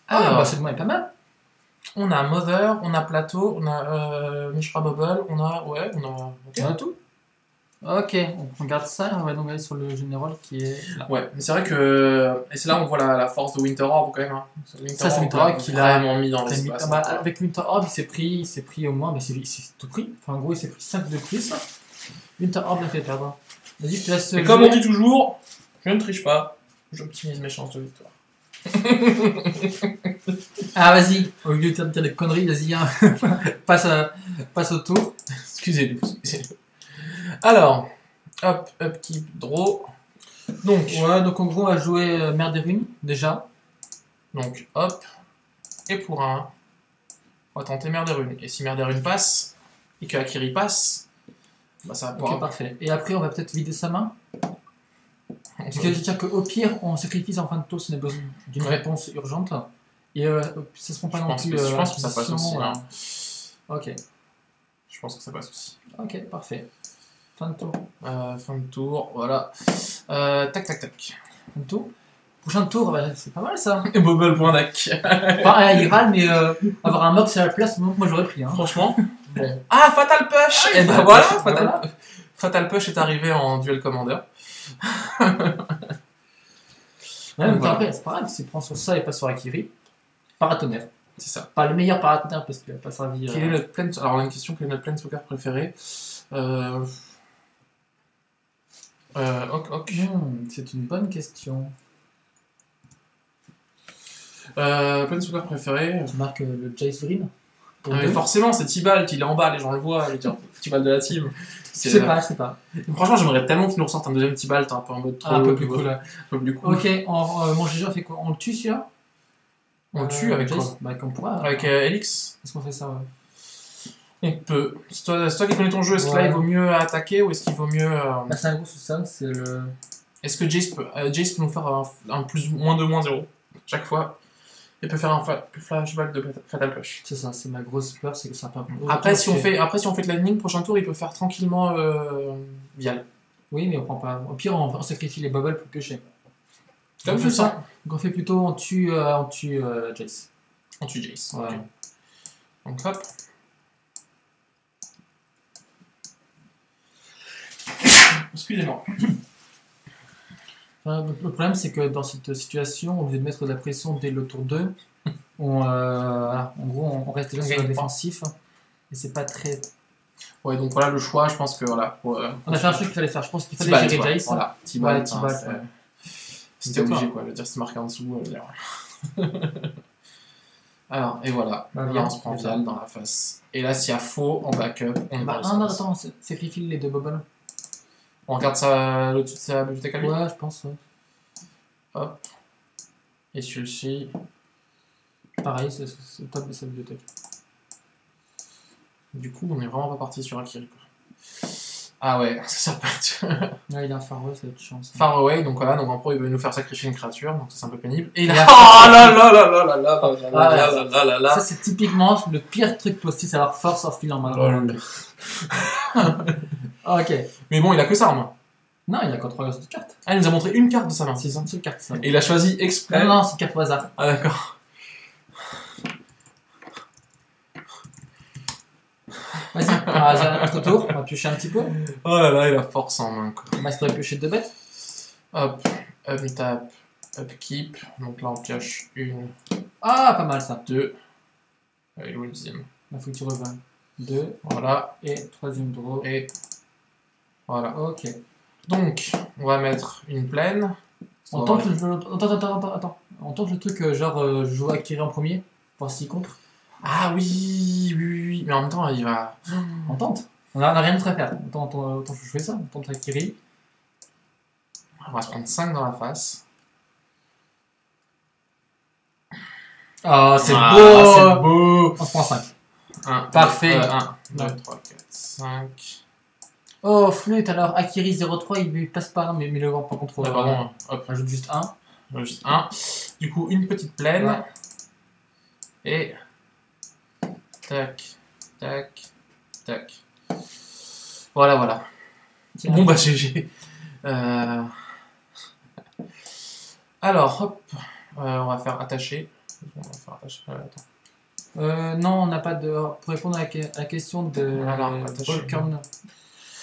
Alors, bah, c'est pas mal. on a Mother, on a Plateau, on a Mishra Bubble, on a. Ouais, on a. Ok. On a tout. Ok, on regarde ça, on va donc aller sur le général qui est là. Ouais, mais c'est vrai que. Et c'est là où on voit la force de Winter Orb quand même. Hein. Ça, c'est Winter Orb qui l'a vraiment mis dans l'espace. Avec Winter Orb, il s'est pris au moins, mais c'est tout pris. Enfin, en gros, il s'est pris 5 de plus. Winter Orb l'a fait perdre. Vas-y, je te laisse. Et comme on dit toujours, je ne triche pas, j'optimise mes chances de victoire. Ah, vas-y, au lieu de dire des conneries, vas-y, hein. passe au tour. Excusez-nous. Alors, hop, upkeep, draw. Donc, Ouais, donc en gros, on va jouer Mer des Runes, déjà. donc, hop. Et pour un, on va tenter Mer des Runes. Et si Mer des Runes passe, et que Akiri passe, bah ça va Ok, pas. parfait. Et après, on va peut-être vider sa main. On Parce peut- que je qu'au pire, on sacrifie en fin de tour si on a besoin d'une Ouais. réponse urgente. Et ça se prend pas Je non pense plus. que, je pense que ça passe aussi. acquisition, Hein. Ok, Je pense que ça passe aussi. ok, parfait. Fin de tour. Fin de tour, voilà. Tac, tac, tac. Fin de tour. Prochain tour, bah, c'est pas mal ça. Et Bobble.deck. Enfin, il râle, mais avoir un mox à la place, moi j'aurais pris. Hein. Franchement. Bon. Ah, Fatal Push. Et ben voilà, Fatal Push est arrivé en Duel Commander. Ouais, mais Voilà. après, c'est pas grave, s'il prend sur ça et pas sur Akiri. Paratonnerre. C'est ça. Pas le meilleur paratonnerre parce qu'il a pas servi. Quel est notre Alors, on a une question, quel est notre Planeswalker préféré ok. C'est une bonne question. Planeswalker préféré. Tu marques le Jace Vryn. Ah, mais forcément, c'est Tibalt, il est en bas, les gens le voient, les Tibalt de la team. Je sais pas, je sais pas. Franchement, j'aimerais tellement qu'il nous ressorte un deuxième Tibalt, un peu en mode trop. Un peu plus cool. Un peu plus cool. Ok, mon GG, on fait quoi? On le tue celui-là? On le tue avec Jace quoi? Bah, comme pourra. Avec Elix. Est-ce qu'on fait ça? Ouais. On peut. C'est toi qui connais ton jeu, est-ce que là Ouais. il vaut mieux attaquer ou est-ce qu'il vaut mieux. Bah, c'est un gros sous-sam, c'est le. Est-ce que Jace peut nous faire un plus moins 2 moins 0 chaque fois et peut faire un flashback de Fatal Push. C'est ça, c'est ma grosse peur, c'est que ça peut. Après si on fait de lightning, prochain tour il peut faire tranquillement Vial. Oui, mais on prend pas. Au pire, on sacrifie les bubbles pour piocher. Comme On je fait sens. Donc on fait plutôt, on tue Jace. On tue Jace. Ouais. Ok. Donc hop. Excusez-moi. Enfin, le problème, c'est que dans cette situation, au lieu de mettre de la pression dès le tour 2, voilà, en gros, on reste déjà sur le gagne pas. défensif. Et c'est pas très. Ouais, donc voilà le choix, je pense que voilà. On a fait un truc qu'il fallait faire. Je pense qu'il fallait Tibalt, gérer quoi. Jace. Voilà, Tibalt. Ouais, Tibalt, hein, ouais. C'était obligé quoi, je veux dire, c'est marqué en dessous. Alors, et voilà. Bah, Là, bien, on se prend c'est ça. Vial dans la face. Et là, s'il y a faux en backup, on est Bah, dans non, l'espace. attends, sacrifie les deux bubbles. On regarde ça au-dessus de sa bibliothèque à lui. Ouais, je pense, ouais. Hop. Et celui-ci. Pareil, c'est le top de sa bibliothèque. Du coup, on est vraiment pas parti sur Akiri. Quoi. Ah ouais, ça peut être Là, il a un Farway, ça va être chiant. Ça. far away. Donc voilà, donc en pro, il veut nous faire sacrifier une créature. Donc ça, c'est un peu pénible. Et Et là. là, Oh là là là là là là là là là. Ça, c'est typiquement le pire truc possible, c'est avoir force of fil en main. Lol. Ok. Mais bon, il a que ça en main. Non, il a que 3 cartes. Ah, il nous a montré une carte de sa main. C'est une seule carte, ça. Et il a choisi exprès. Non, c'est 4 au hasard. Ah d'accord. Vas-y, à notre tour, on va piocher un petit peu. Oh là là, il a force en main quoi. Max pourrait piocher 2 bêtes. Hop, tap, upkeep. Donc là on pioche une, Ah, pas mal ça. deux. Et le deuxième. Il faut que tu reviennes. 2 Voilà, et 3ème draw. et voilà. Ok. Donc, on va mettre une plaine. On tente le jeu. Attends. On tente le truc genre je joue Akiri en premier, voir s'il contre. Ah oui. Mais en même temps, il va. On tente. On a rien d'autre à faire. Autant je fais ça. On tente Akiri. On va se prendre 5 dans la face. Ah, c'est Ah, beau. c'est beau. On se prend 5. Parfait. Parfait. 1, 2, 3, 4, 5. Oh, flûte, alors Akiri 0-3, il lui passe pas, mais le vend par contre. Pardon, hop, Rajoute juste 1. juste 1. Du coup, une petite plaine. Ouais. Et. Tac, tac, tac. Voilà. Tiens. Bon bah GG. Alors, hop, on va faire attacher. Attends. Non, on n'a pas de. Pour répondre à la question de Alors, attache- Volcan.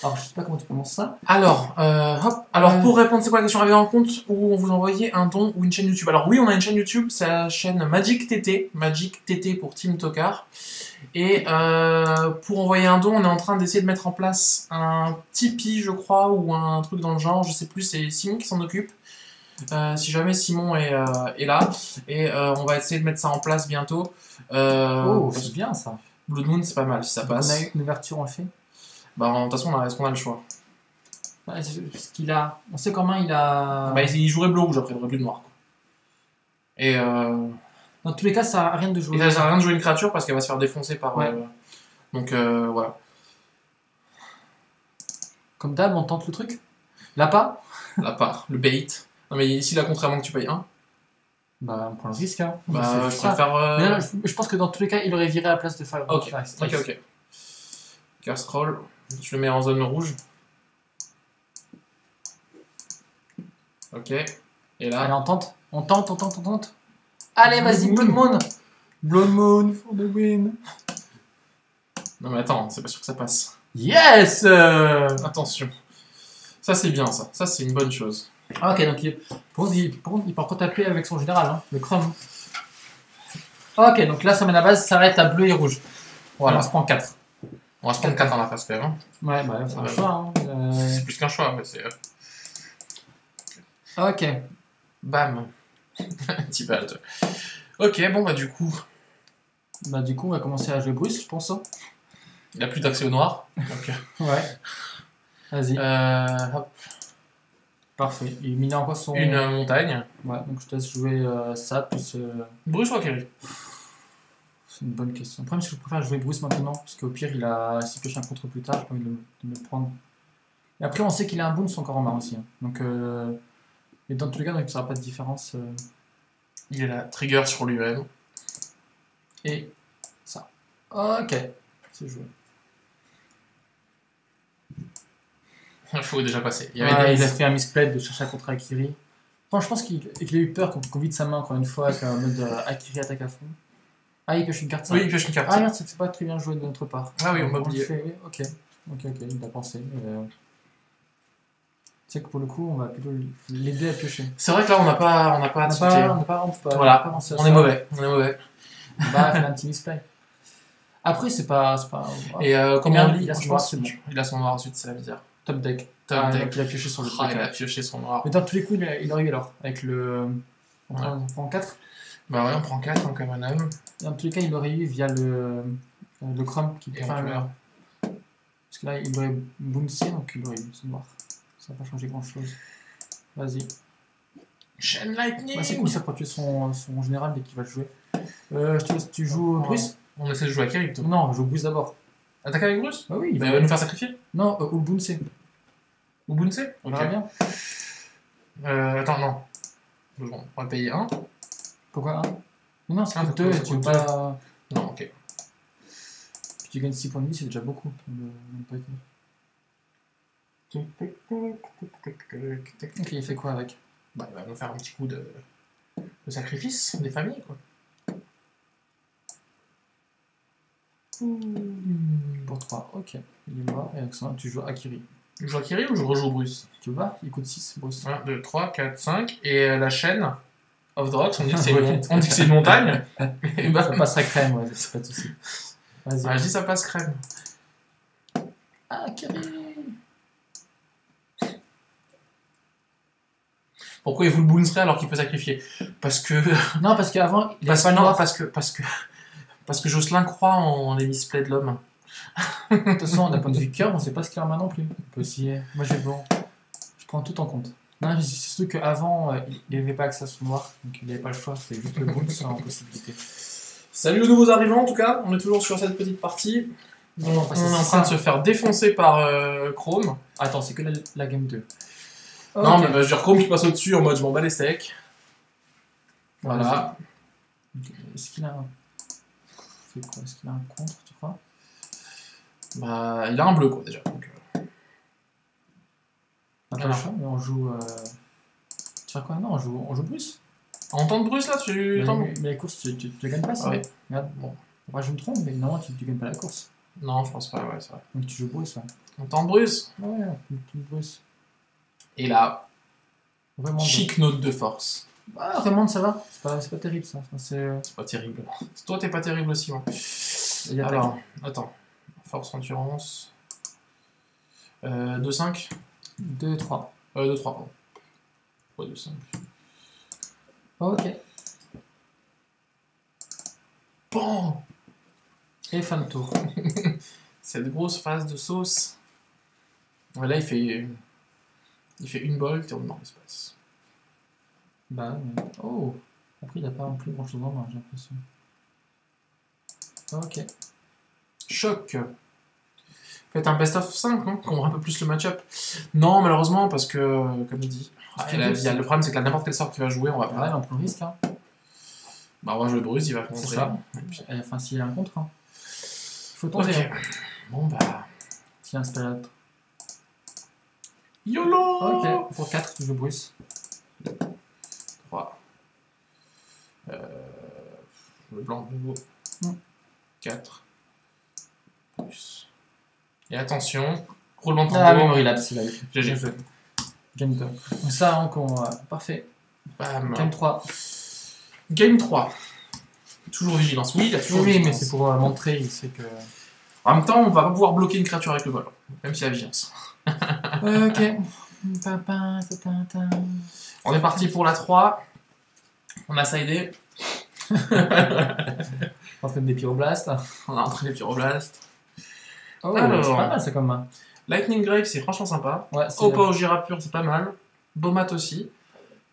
Alors, je sais pas comment tu prononces ça. Alors, hop. Alors, pour répondre, c'est quoi la question? Avez en compte où on vous envoyait un don ou une chaîne YouTube? Alors oui, on a une chaîne YouTube, c'est la chaîne Magic TT pour Team Tokar. Et pour envoyer un don, on est en train d'essayer de mettre en place un Tipeee, je crois, ou un truc dans le genre, je sais plus, c'est Simon qui s'en occupe. Si jamais Simon est là. Et on va essayer de mettre ça en place bientôt. Oh, c'est bien ça. Blood Moon, c'est pas mal si ça On passe. a eu une ouverture, on le fait. Bah, de toute façon, est-ce qu'on a le choix? Ouais, ce qu'il a. On sait comment il a. Bah, il jouerait bleu-rouge après, il aurait plus de noir. Quoi. Et Dans tous les cas, ça sert à rien de jouer. ça sert à rien de jouer une créature parce qu'elle va se faire défoncer par. Ouais. Donc voilà. Comme d'hab, on tente le truc. L'appât. La part, le bait. Non mais ici là, contrairement que tu payes 1, Bah, on prend le risque. Hein. bah C'est je ça. préfère. Mais là, je pense que dans tous les cas, il aurait viré à la place de Fire. Ok, ok. Casserole, je le mets en zone rouge. Ok. Et là. Allez, on tente. On tente. Allez, vas-y, Blood Moon. Blood Moon for the win. Non mais attends, c'est pas sûr que ça passe. Yes. Attention. Ça c'est bien ça. Ça c'est une bonne chose. Ah, ok, donc il peut encore taper avec son général, hein, le Chrome. Ok, donc là, sa mana base s'arrête à bleu et rouge. Voilà, on se prend 4. On va se prendre 4 dans la face quand même. Hein. Ouais, bah, c'est un Ouais. choix. Hein. C'est plus qu'un choix, mais c'est. Ok. Bam. Petit badge. Ok, bon bah du coup, Bah, du coup, on va commencer à jouer Bruce, je pense. Hein. il a plus d'accès au noir. Donc, Ouais. Vas-y. hop. Parfait. Il mine encore son. Une montagne. Ouais, donc je te laisse jouer ça, plus. Bruce ou Akiri? C'est une bonne question. Le problème, c'est que je préfère jouer Bruce maintenant, parce qu'au pire, s'il pioche un contre plus tard, j'ai pas envie de me le prendre. Et après, on sait qu'il a un bounce encore en main aussi. Hein. Donc, et dans tous les cas, donc, il n'y aura pas de différence. Il est là, trigger sur lui-même. Et ça. Ok, c'est joué. Il faut déjà passer. Il y Ouais, avait il a des... fait un misplay de chercher à contre Akiri. Enfin, je pense qu'il a eu peur qu'on vide sa main encore une fois, avec un mode Akiri attaque à fond. Ah, il pioche une carte ça. Oui, il pioche une carte. Ah merde, c'est pas très bien joué de notre part. Ah oui, on m'a le oublié. fait, oui. Ok, il a pensé. Tu sais que pour le coup, on va plutôt l'aider à piocher. C'est vrai que là, on n'a pas On tilté. n'a pas Voilà, pensé à on ça. est mauvais. On est mauvais. Bah, il fait un petit misplay. Après, c'est pas. Et comment merde, on lit il a je son pense noir, c'est Il a son noir, ensuite, ça veut dire. Top deck. Top deck. Donc il a pioché sur le Ah, truc. il a pioché son noir. Mais dans tous les coups, il aurait eu alors. Avec le. On prend 4. Bah ouais, on prend 4 en common homme. Dans tous les cas, il aurait eu via le Chrome qui Et enfin, on peut- parce que là, il aurait bouncé, donc il aurait eu son noir. Ça va pas changer grand chose. Vas-y. Chain Lightning. Bah, c'est cool ça pour tuer son général dès qu'il va le jouer. Je te laisse, tu joues Bruce? On essaie de jouer à Akiri plutôt. Non, je joue Bruce d'abord. Attaque avec Bruce? Bah oui, Il va nous faire sacrifier? Non, ou le bouncer. Ou Bunse? On Ok. verra bien. Attends, non. 2 secondes. On va payer 1. Pourquoi 1? Non, c'est Ah, coûteux, ça tu veux coûte pas. Non, ok. Puis tu gagnes 6 points de vie, c'est déjà beaucoup. Ok, il fait quoi avec? Bah, il va nous faire un petit coup de sacrifice des familles, quoi. Pour 3, ok. Il est mort, et avec ça, tu joues Akiri. Je joue Akiri ou je rejoue Bruce? Tu vois, il coûte 6, Bruce. 1, 2, 3, 4, 5. Et la chaîne of the Rocks, on dit que c'est une montagne. Et bah, Ça passerait crème, ouais, c'est pas de soucis. Vas-y. je dis ça passe crème. Ah, Akiri! Pourquoi il vous le bouncerait alors qu'il peut sacrifier? Parce que. Non, parce qu'avant, il Parce avait que pas non, noir. parce que Jocelyn croit en les misplays de l'homme. De toute façon, d'un point de vue cœur, on sait pas ce qu'il a en main non plus. On peut essayer. Moi, je prends tout en compte. Non, c'est surtout qu'avant, il n'avait pas accès à son noir, donc il n'avait pas le choix, c'était juste le bounce en possibilité. Salut aux nouveaux arrivants en tout cas, on est toujours sur cette petite partie. On est en train de se faire défoncer par Chrome. Attends, c'est que la game 2. Non, Ok. mais je veux dire Chrome qui passe au-dessus en mode je m'en bats les steaks. Voilà. Est-ce qu'il a un. C'est quoi? Est-ce qu'il a un contre, tu crois? Bah, il a un bleu quoi déjà. Donc, On a pas Alors. le choix, mais on joue. Tu fais quoi? Non, on joue Bruce. En temps de Bruce là, tu Mais, t'en- mais les courses, tu gagnes pas, ça. Ouais. Regarde, bon. Moi, je me trompe, mais non, tu gagnes pas la course. Non, je pense pas, ouais, c'est vrai. Donc tu joues Bruce, ouais. En temps de Bruce. Ouais, tu Bruce. Et là, Vraiment. chic note de force. Ah, vraiment, ça va. C'est pas terrible, ça. Enfin, C'est pas terrible. Toi, t'es pas terrible aussi, ouais. il y a Alors, attends. Force endurance. 2-5 2, 3. 2-3, pardon. Ouais, 2-5. Ok. Bon. Et fin de tour. Cette grosse phase de sauce. Ouais, là, il fait Il fait une bolt et on est dans l'espace. Bah, mais... Oh! Après, il a pas non plus grand chose en main, j'ai l'impression. Ok. Choc. Faites un best of 5, non? Qu'on voit un peu plus le match-up. Non, malheureusement, parce que, comme il dit, le problème c'est que là, n'importe quel sort qu'il va jouer, on va pas. Ouais, on prend le risque, hein. Bah, on va jouer Bruce, il va C'est contrer. ça. Et puis- Enfin, s'il y a un contre, hein. Faut tenter. Ok. Hein. Bon, bah. S'il y a un spell. YOLO! Ok, pour 4, je joue Bruce. 3. Le blanc de nouveau. 4. Plus. Et attention, roulement de Ah, tambour. memory lapse, il a eu. GG. Game 2. Donc ça, encore, parfait. Bam. Game 3. Game 3. Toujours vigilance. Oui, il y a toujours Oui, mais vigilance. c'est pour montrer, il sait que... En même temps, on va pas pouvoir bloquer une créature avec le vol. Même s'il y a vigilance. Ok. On est parti pour la 3. On a sidé. On fait des pyroblastes. On a entraîné Pyroblastes. Oh, Alors. c'est pas mal ça comme main. Lightning Grave, c'est franchement sympa. Ouais, c'est... Opa au Girapur, c'est pas mal. Bomat aussi.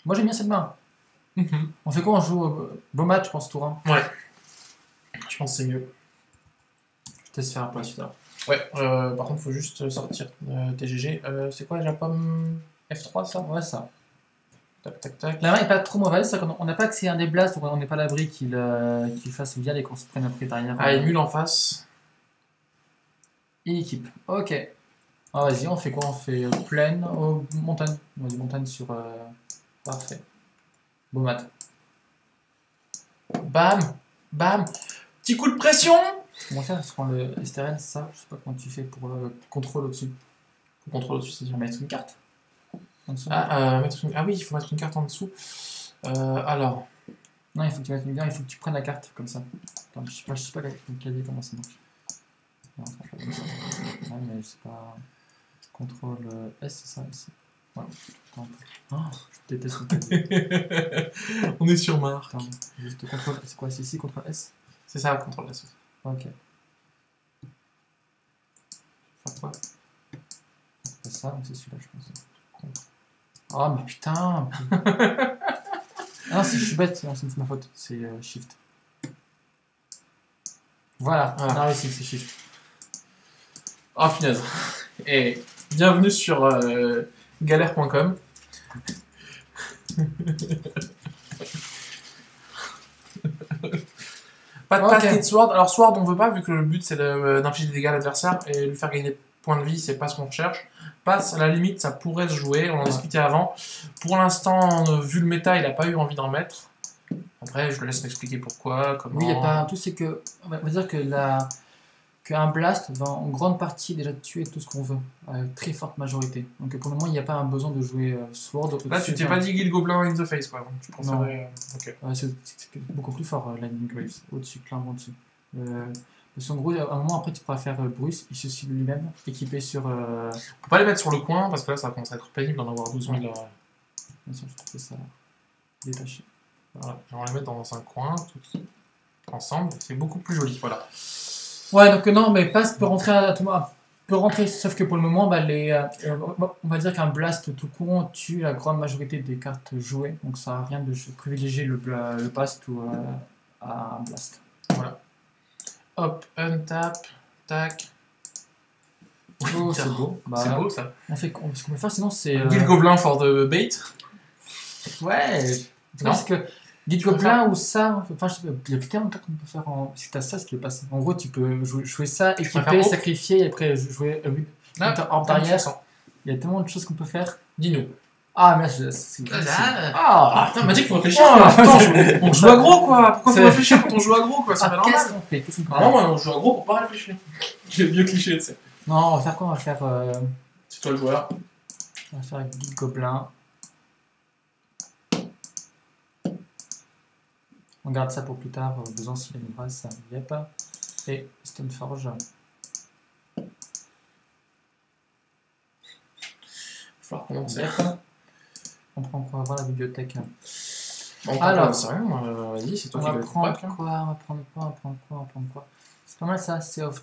Moi j'aime bien cette main. On fait quoi? On joue beau match, je pense, tour 1. Ouais. Je pense que c'est mieux. Je te laisse faire un peu la suite alors. Ouais, par contre, faut juste sortir TGG. C'est quoi déjà, pomme F3 ça? Ouais, ça. Tac, tac, tac. La main est pas trop mauvaise, c'est qu'on n'a pas accès à un des blasts, donc on n'est pas à l'abri qu'il fasse bien et qu'on se prenne après derrière. Ah, et nul en face. Et équipe. Ok. Ah, vas-y, on fait quoi? On fait plaine, montagne. On va dire montagne sur. Parfait. Beau mat. Bam, bam. Petit coup de pression. Comment faire? Je prends le STRL, c'est ça? Je sais pas comment tu fais pour le contrôle au-dessus. Le contrôle au-dessus, c'est On dur. va mettre une carte. En dessous. Ah oui, il faut mettre une carte en dessous. Alors. Non, il faut que tu mettes une carte, il faut que tu prennes la carte comme ça. Attends, je sais pas le clavier comment ça marche. Non, ça marche pas comme ça. Ouais, mais je sais pas. Contrôle S, c'est ça ici. Voilà. Attends. Oh, je déteste le clavier. On est sur Mars. Attends, juste contrôle. C'est quoi? C'est ici, contrôle S? C'est ça, contrôle la sauce. Ok. Faire quoi? C'est ça, donc c'est celui-là, je pense. Oh, mais putain! Ah non, je suis bête, non, c'est ma faute. C'est Shift. Voilà, on a réussi, c'est Shift. Oh punaise. Et bienvenue sur galère.com. Pas de passe de Sword. Alors Sword on veut pas vu que le but c'est d'infliger des dégâts à l'adversaire et lui faire gagner des points de vie, c'est pas ce qu'on recherche. Passe à la limite ça pourrait se jouer, on en discutait avant. Pour l'instant, vu le méta, il a pas eu envie d'en mettre. Après je le laisse m'expliquer pourquoi, comment. Oui, il n'y a pas un tout, c'est que on va dire que qu'un blast va en grande partie déjà tuer tout ce qu'on veut, à une très forte majorité. Donc pour le moment, il n'y a pas un besoin de jouer Sword. Là tu t'es pas dit Guild Goblin in the face quoi, donc tu préférais. Ok. C'est beaucoup plus fort, Lightning Graves, au-dessus, clairement au-dessus. Parce qu'en gros, à un moment après, tu pourras faire Bruce, il se cible lui-même, équipé sur. On peut pas les mettre sur le coin parce que là ça commence à être pénible d'en avoir 12 000. Bien sûr, je trouve ça détaché. Voilà, et on va les mettre dans un coin, tous ensemble, c'est beaucoup plus joli, voilà. Ouais, donc non, mais Pass peut rentrer à tout moment. Peut rentrer, sauf que pour le moment, bah, on va dire qu'un blast tout con tue la grande majorité des cartes jouées, donc ça n'a rien de privilégier le Pass ou à un blast. Voilà. Hop, untap, tac. Oh, c'est beau. Bah, C'est beau ça. On fait, ce qu'on peut faire sinon, c'est. Guild Goblin for the bait. Ouais. Non. Parce que Guild Goblin ou ça, enfin je sais pas, il y a tellement de cartes qu'on peut faire en. Si t'as ça, ce qui est passé. En gros, tu peux jouer ça, équiper, sacrifier, et après jouer hors derrière. Il y a tellement de choses qu'on peut faire. Dis-nous. Ah, mais là, c'est. Ah, putain, Magic, faut réfléchir. Attends, on joue aggro quoi. Pourquoi faut réfléchir quand on joue aggro quoi? C'est pas normal. Qu'est-ce qu'on fait? Non, on joue aggro pour pas réfléchir. J'ai vieux cliché, tu sais. Non, on va faire quoi? On va faire. C'est toi le joueur. On va faire Guild Goblin. On garde ça pour plus tard, besoin s'il y a une base, ça n'y a pas. Et Stoneforge. Il va falloir commencer. On prend quoi? Voir la bibliothèque. Alors, c'est rien, vas-y, c'est toi on qui va vas prendre quoi? C'est pas mal ça, c'est of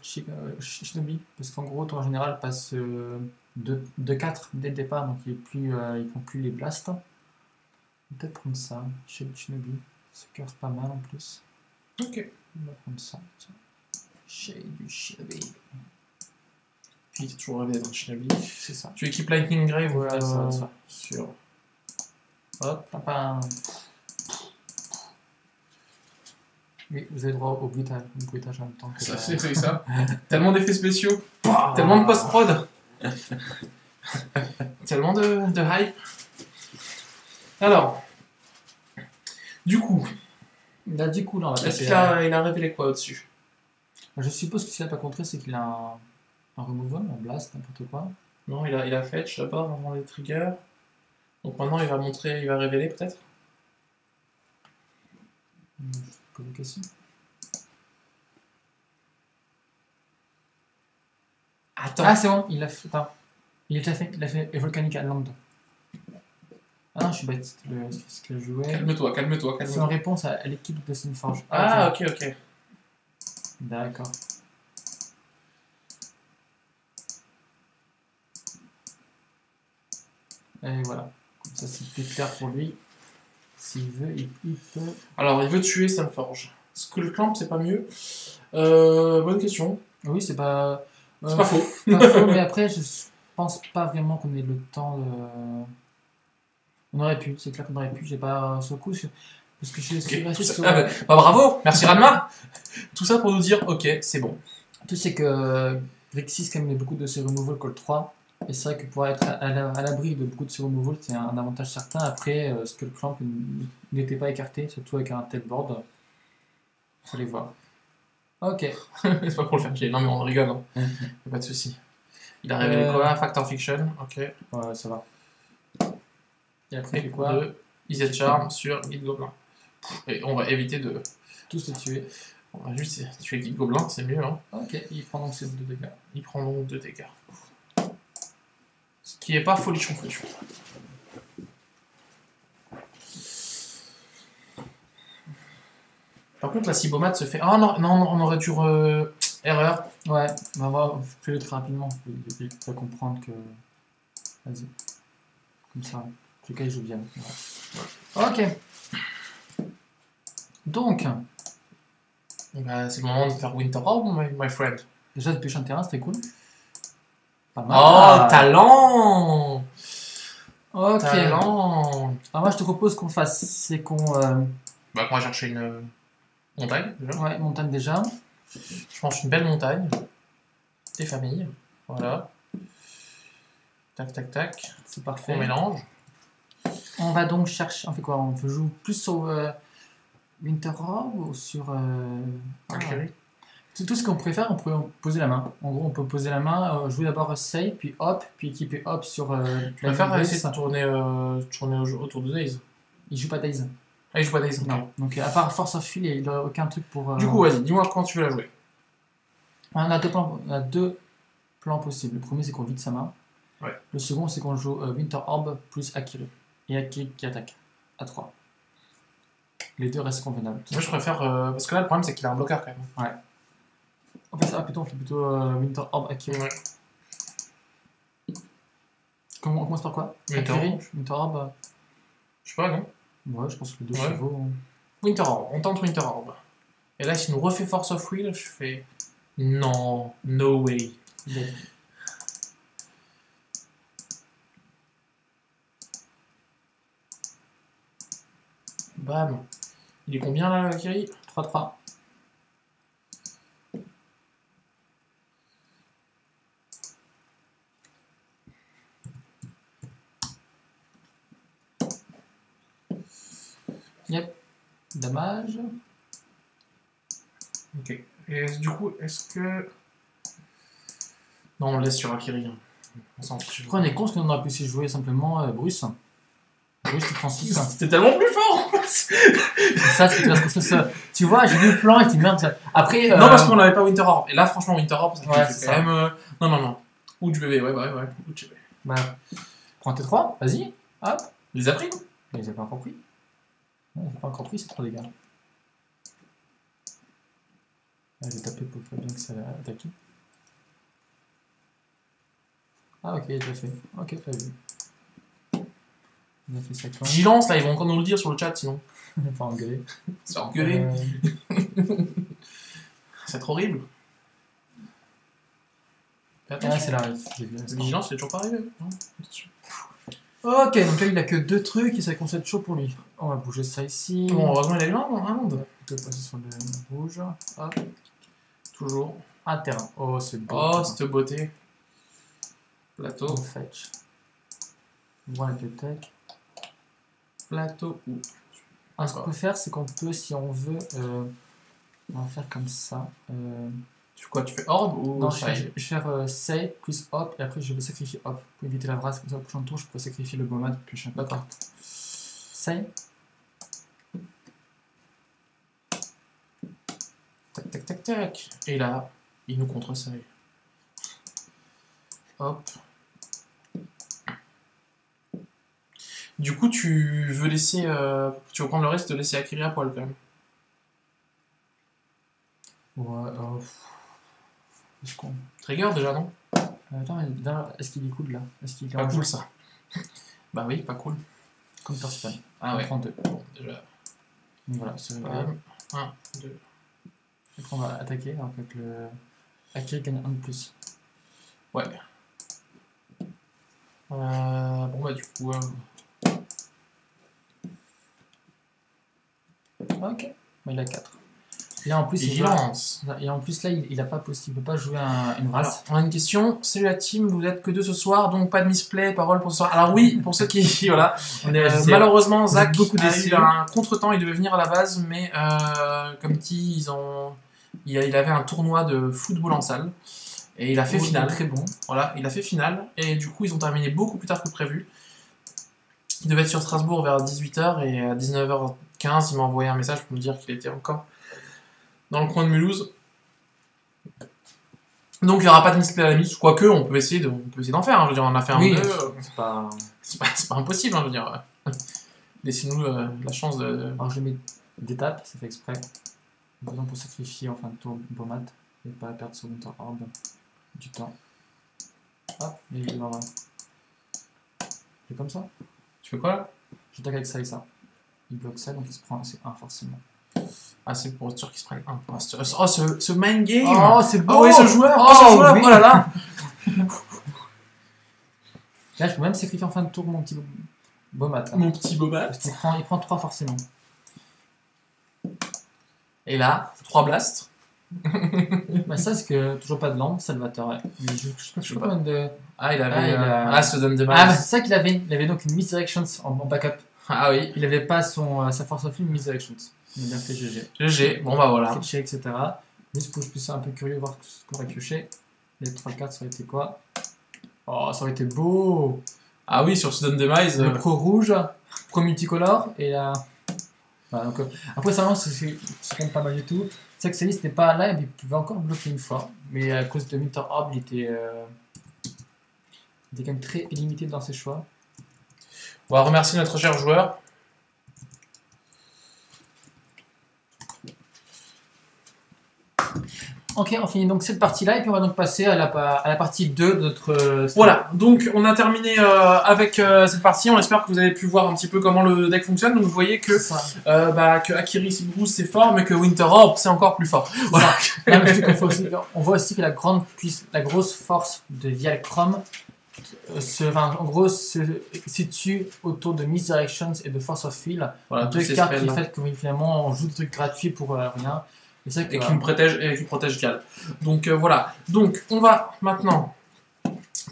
Shinobi, parce qu'en gros, toi en général, passe de 4 dès le départ, donc ils ne font plus les blasts. Peut-être prendre ça, Shade Shinobi. Ça curse pas mal en plus. Ok. On va prendre ça. Tiens. Shade Shinobi. Puis t'es toujours rêvé d'être un Shinobi. C'est ça. Tu équipes Lightning Grave Ouais, ça. sur. Hop, t'as pas un... Oui, vous avez droit au bruitage en même temps. Ça, c'est ça. Tellement d'effets spéciaux. Tellement de post-prod. Tellement de hype. Alors. Du coup. Là, on va Est-ce passer qu'il a révélé quoi au-dessus? Je suppose que s'il n'a pas contré, c'est qu'il a un removal, un blast, n'importe quoi. Non, il a fetch d'abord avant les triggers. Donc maintenant, il va révéler peut-être. Je pose une question. Attends. Ah, c'est bon, il l'a fait. Attends. Il a fait Volcanic à Land. Ah non, je suis bête. Ce qu'il a joué. Calme-toi. C'est en réponse à l'équipe de Sunforge. Ah, ok. D'accord. Et voilà. Comme ça, c'est plus clair pour lui. S'il veut, il peut. Alors, il veut tuer Sunforge. Skullclamp, c'est pas mieux. Bonne question. Oui, c'est pas. C'est pas faux. Pas faux, mais après, je pense pas vraiment qu'on ait le temps de. On aurait pu, c'est clair qu'on aurait pu. J'ai pas ce coup. Parce que je suis resté sur. Bravo, merci Ranma. Tout ça pour nous dire, ok, c'est bon. Tout c'est que Grixis quand même met beaucoup de ses removal call 3. Et c'est vrai que pour être à l'abri de beaucoup de ses removal, c'est un avantage certain. Après, Skullclamp n'était pas écarté, surtout avec un tech board. Fallait voir. Ok. C'est pas pour le faire chier. Non, mais on rigole. Hein. Y'a pas de soucis. Il a révélé quoi? Factor Fiction. Ok. Ouais, ça va. Et après, il fait quoi? Easy Charm sur Guide Gobelin. Et on va éviter de. Tous les tuer. On va juste tuer Guide Gobelin, c'est mieux. Hein. Ok, il prend donc ses 2 dégâts. Il prend donc 2 dégâts. Ce qui est pas folichon folichon. Par contre, la Cibomate se fait. Ah non, on aurait dû. Erreur. Ouais, on va faire très rapidement. Il va comprendre que. Vas-y. Comme ça. En tout cas, il joue bien. Ouais. Ok. Donc. Bah, c'est le moment de faire Winter Orb, my friend. Déjà, de pêcher un terrain, c'était cool. Pas mal. Oh, talent! Ok. Talent! Alors, moi, je te propose qu'on fasse. C'est qu'on. Bah, on va chercher une montagne, déjà. Ouais, montagne déjà. Je mange une belle montagne. Des familles. Voilà. Tac. C'est parfait. On mélange. On va donc chercher. On fait quoi? On peut jouer plus sur Winter Orb ou sur. Tout ce qu'on préfère, on pourrait poser la main. En gros, on peut poser la main, jouer d'abord Save, puis Hop, puis équiper Hop sur. Je préfère essayer de tourner autour de Daze. Il joue pas Daze. Ah, il joue pas Daze. Non. Donc, à part Force of Will, il n'a aucun truc pour. Du coup, vas-y, dis-moi quand tu veux la jouer. On a deux plans possibles. Le premier, c'est qu'on vide sa main. Ouais. Le second, c'est qu'on joue Winter Orb plus Akiri. Et Akiri qui attaque. À 3. Les deux restent convenables. Moi, je préfère. Parce que là, le problème, c'est qu'il a un bloqueur quand même. Ouais. En fait, on fait plutôt Winter Orb Akiri. Ouais. On commence par quoi? Winter Akiri, Orb. Winter Orb. Je sais pas, non? Ouais, je pense que les deux Ouais. chevaux. Winter Orb, on tente Winter Orb. Et là, s'il nous refait Force of Will, je fais. Non, no way. Ouais. Bam. Il est combien là, Kiri? 3-3. Yep. Dommage. Ok. Et du coup, est-ce que. Non, on le laisse sur Akiri. Hein. On s'en fiche. Après, on est con parce qu'on aurait pu aussi jouer simplement Bruce. Bruce qui prend 6. C'était tellement plus fort. Ça, c'est parce que ça. Tu vois, j'ai vu le plan et tu merde. Ça. Après. Non, parce qu'on n'avait pas Winter Orb. Et là, franchement, Winter Orb, ça Ouais, fait c'est quand ça. même. Non. Ou du bébé, ouais. Ou du bébé. Bah, prends tes 3, vas-y. Hop. Il les a pris? Mais ils n'avaient pas encore pris. Non, ils n'avaient pas encore pris, c'est 3 dégâts. Là, j'ai tapé pour faire bien que ça a attaqué. Ah ok, il a déjà fait. Ok, très bien. Il a fait sa clan. Vigilance, là, ils vont encore nous le dire sur le chat, sinon. Pas engueuler. C'est engueulé. C'est trop horrible. Fais Ah, attention. c'est la ref. J'ai vu La l'instant. vigilance, c'est toujours pas arrivé. Non, attention. Ok, donc là il a que 2 trucs et ça commence à être chaud pour lui. On va bouger ça ici. Bon, heureusement, il a eu un monde. Je vais passer sur le rouge. Hop. Toujours. Un terrain. Oh, c'est beau. Oh, terrain. cette beauté. Plateau. On fetch. Voilà le tech. Plateau. Ce qu'on peut faire, c'est qu'on peut, si on veut, on va faire comme ça. Tu fais quoi? Tu fais orb ou Non, side? je vais faire save plus hop et après je vais sacrifier hop pour éviter la brasse. Comme ça, au prochain tour, je peux sacrifier le bomad puis je D'accord. Save. Tac, tac, tac, tac. Et là, il nous contre-save. Hop. Du coup, tu veux laisser. Tu veux prendre le reste de laisser Akiri à poil quand même. Ouais, je con. Trigger déjà, non? Attends, mais là, est-ce qu'il est cool là? Est-ce qu'il est Pas en cool jeu? ça. Bah oui, pas cool. Counter spam. Ah On ouais. prend 2. Bon, déjà. Donc voilà, c'est réglé. 1, 2. Après, on va attaquer alors avec le. Akiri gagne 1 de plus. Ouais. Bon bah du coup. Ok. Bah, il a 4. Là en plus, Vigilance. Et en plus là, il a pas possible, il peut pas jouer une Alors, race. on a une question. Salut la team, vous êtes que deux ce soir, donc pas de misplay, parole pour ce soir. Alors oui, pour ceux qui... voilà. On est Malheureusement, Zach beaucoup a déçus. eu un contretemps, il devait venir à la base, mais comme dit, il avait un tournoi de football en salle. Et il a fait finale. Très bon. Voilà, il a fait finale. Et du coup, ils ont terminé beaucoup plus tard que prévu. Il devait être sur Strasbourg vers 18h et à 19h15, il m'a envoyé un message pour me dire qu'il était encore dans le coin de Mulhouse. Donc il n'y aura pas de misplay à la limite, quoique on peut essayer d'en faire. Hein. Je veux dire, on en a fait un Oui, ou deux. c'est pas... C'est pas impossible, hein, je veux dire. Laissez-nous la chance de. Alors je mets d'étapes, c'est fait exprès. Par exemple pour sacrifier en fin de tour Bomat et pas perdre sur Winter Orb du temps. Hop, et il va. C'est comme ça. Tu fais quoi là? J'attaque avec ça et ça. Il bloque ça donc il se prend c'est 1 forcément. Ah, c'est pour être sûr qu'ils se prennent un. Oh, ce mind game! Oh, c'est beau! Oh oui, ce joueur! Oh, ce joueur! oui. Oh là là! Là, je peux même sacrifier en fin de tour mon petit Bomat. Mon petit Boba. Il prend 3 forcément. Et là, 3 blasts. Bah, ça, c'est que toujours pas de lampe, Salvatore. Ouais. Mais je sais pas combien de. Ah, il avait. Ah, se donne de Ah, base. c'est ça qu'il avait. Il avait donc une Misdirections en backup. Ah oui. Il avait pas sa force of film Misdirections. Il a bien fait GG. GG. Bon bah voilà. Fetcher, etc. Juste pour que je puisse un peu curieux de voir ce qu'on va piocher. Les 3 cartes, ça aurait été quoi? Oh, ça aurait été beau! Ah oui, sur Sudden Demise. Le pro rouge, pro multicolore, et là. Voilà, donc, après, ça compte pas mal du tout. C'est que Salis n'était pas là, mais il pouvait encore bloquer une fois. Mais à cause de Winter Orb, il était quand même très limité dans ses choix. On va remercier notre cher joueur. Ok, on finit donc cette partie-là et puis on va donc passer à la partie 2 de notre... Voilà, donc on a terminé avec cette partie. On espère que vous avez pu voir un petit peu comment le deck fonctionne. Donc vous voyez que, que Akiri Bruce c'est fort, mais que Winter Orb c'est encore plus fort. Voilà. Là, on voit aussi que la grosse force de Vial-Chrome en gros se situe autour de Misdirections et de Force of Feel. Voilà, deux cartes qui fait que finalement on joue des trucs gratuits pour rien. Et qui me protège Gal. Donc voilà. Donc on va maintenant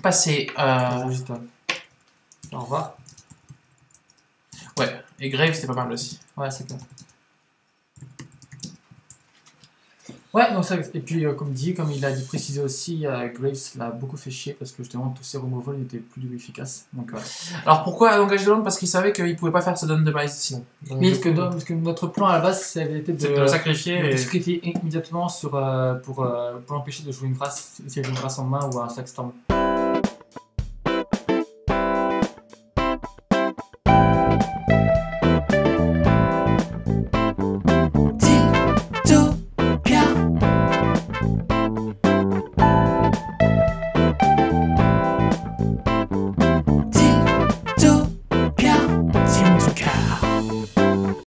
passer. Au revoir. Ouais. Et Grave c'était pas mal aussi. Ouais, c'est clair. Ouais, donc ça, et puis comme il a dit précisé aussi, Graves l'a beaucoup fait chier parce que justement tous ses removals n'étaient plus du tout efficaces. Donc, alors pourquoi engager de l'homme? Parce qu'il savait qu'il pouvait pas faire Sudden Demise sinon. Donc, mais parce que notre plan à la base, ça avait été de le sacrifier. De sacrifier immédiatement pour l'empêcher de jouer une grâce, si elle joue une grâce en main ou un Sackstorm.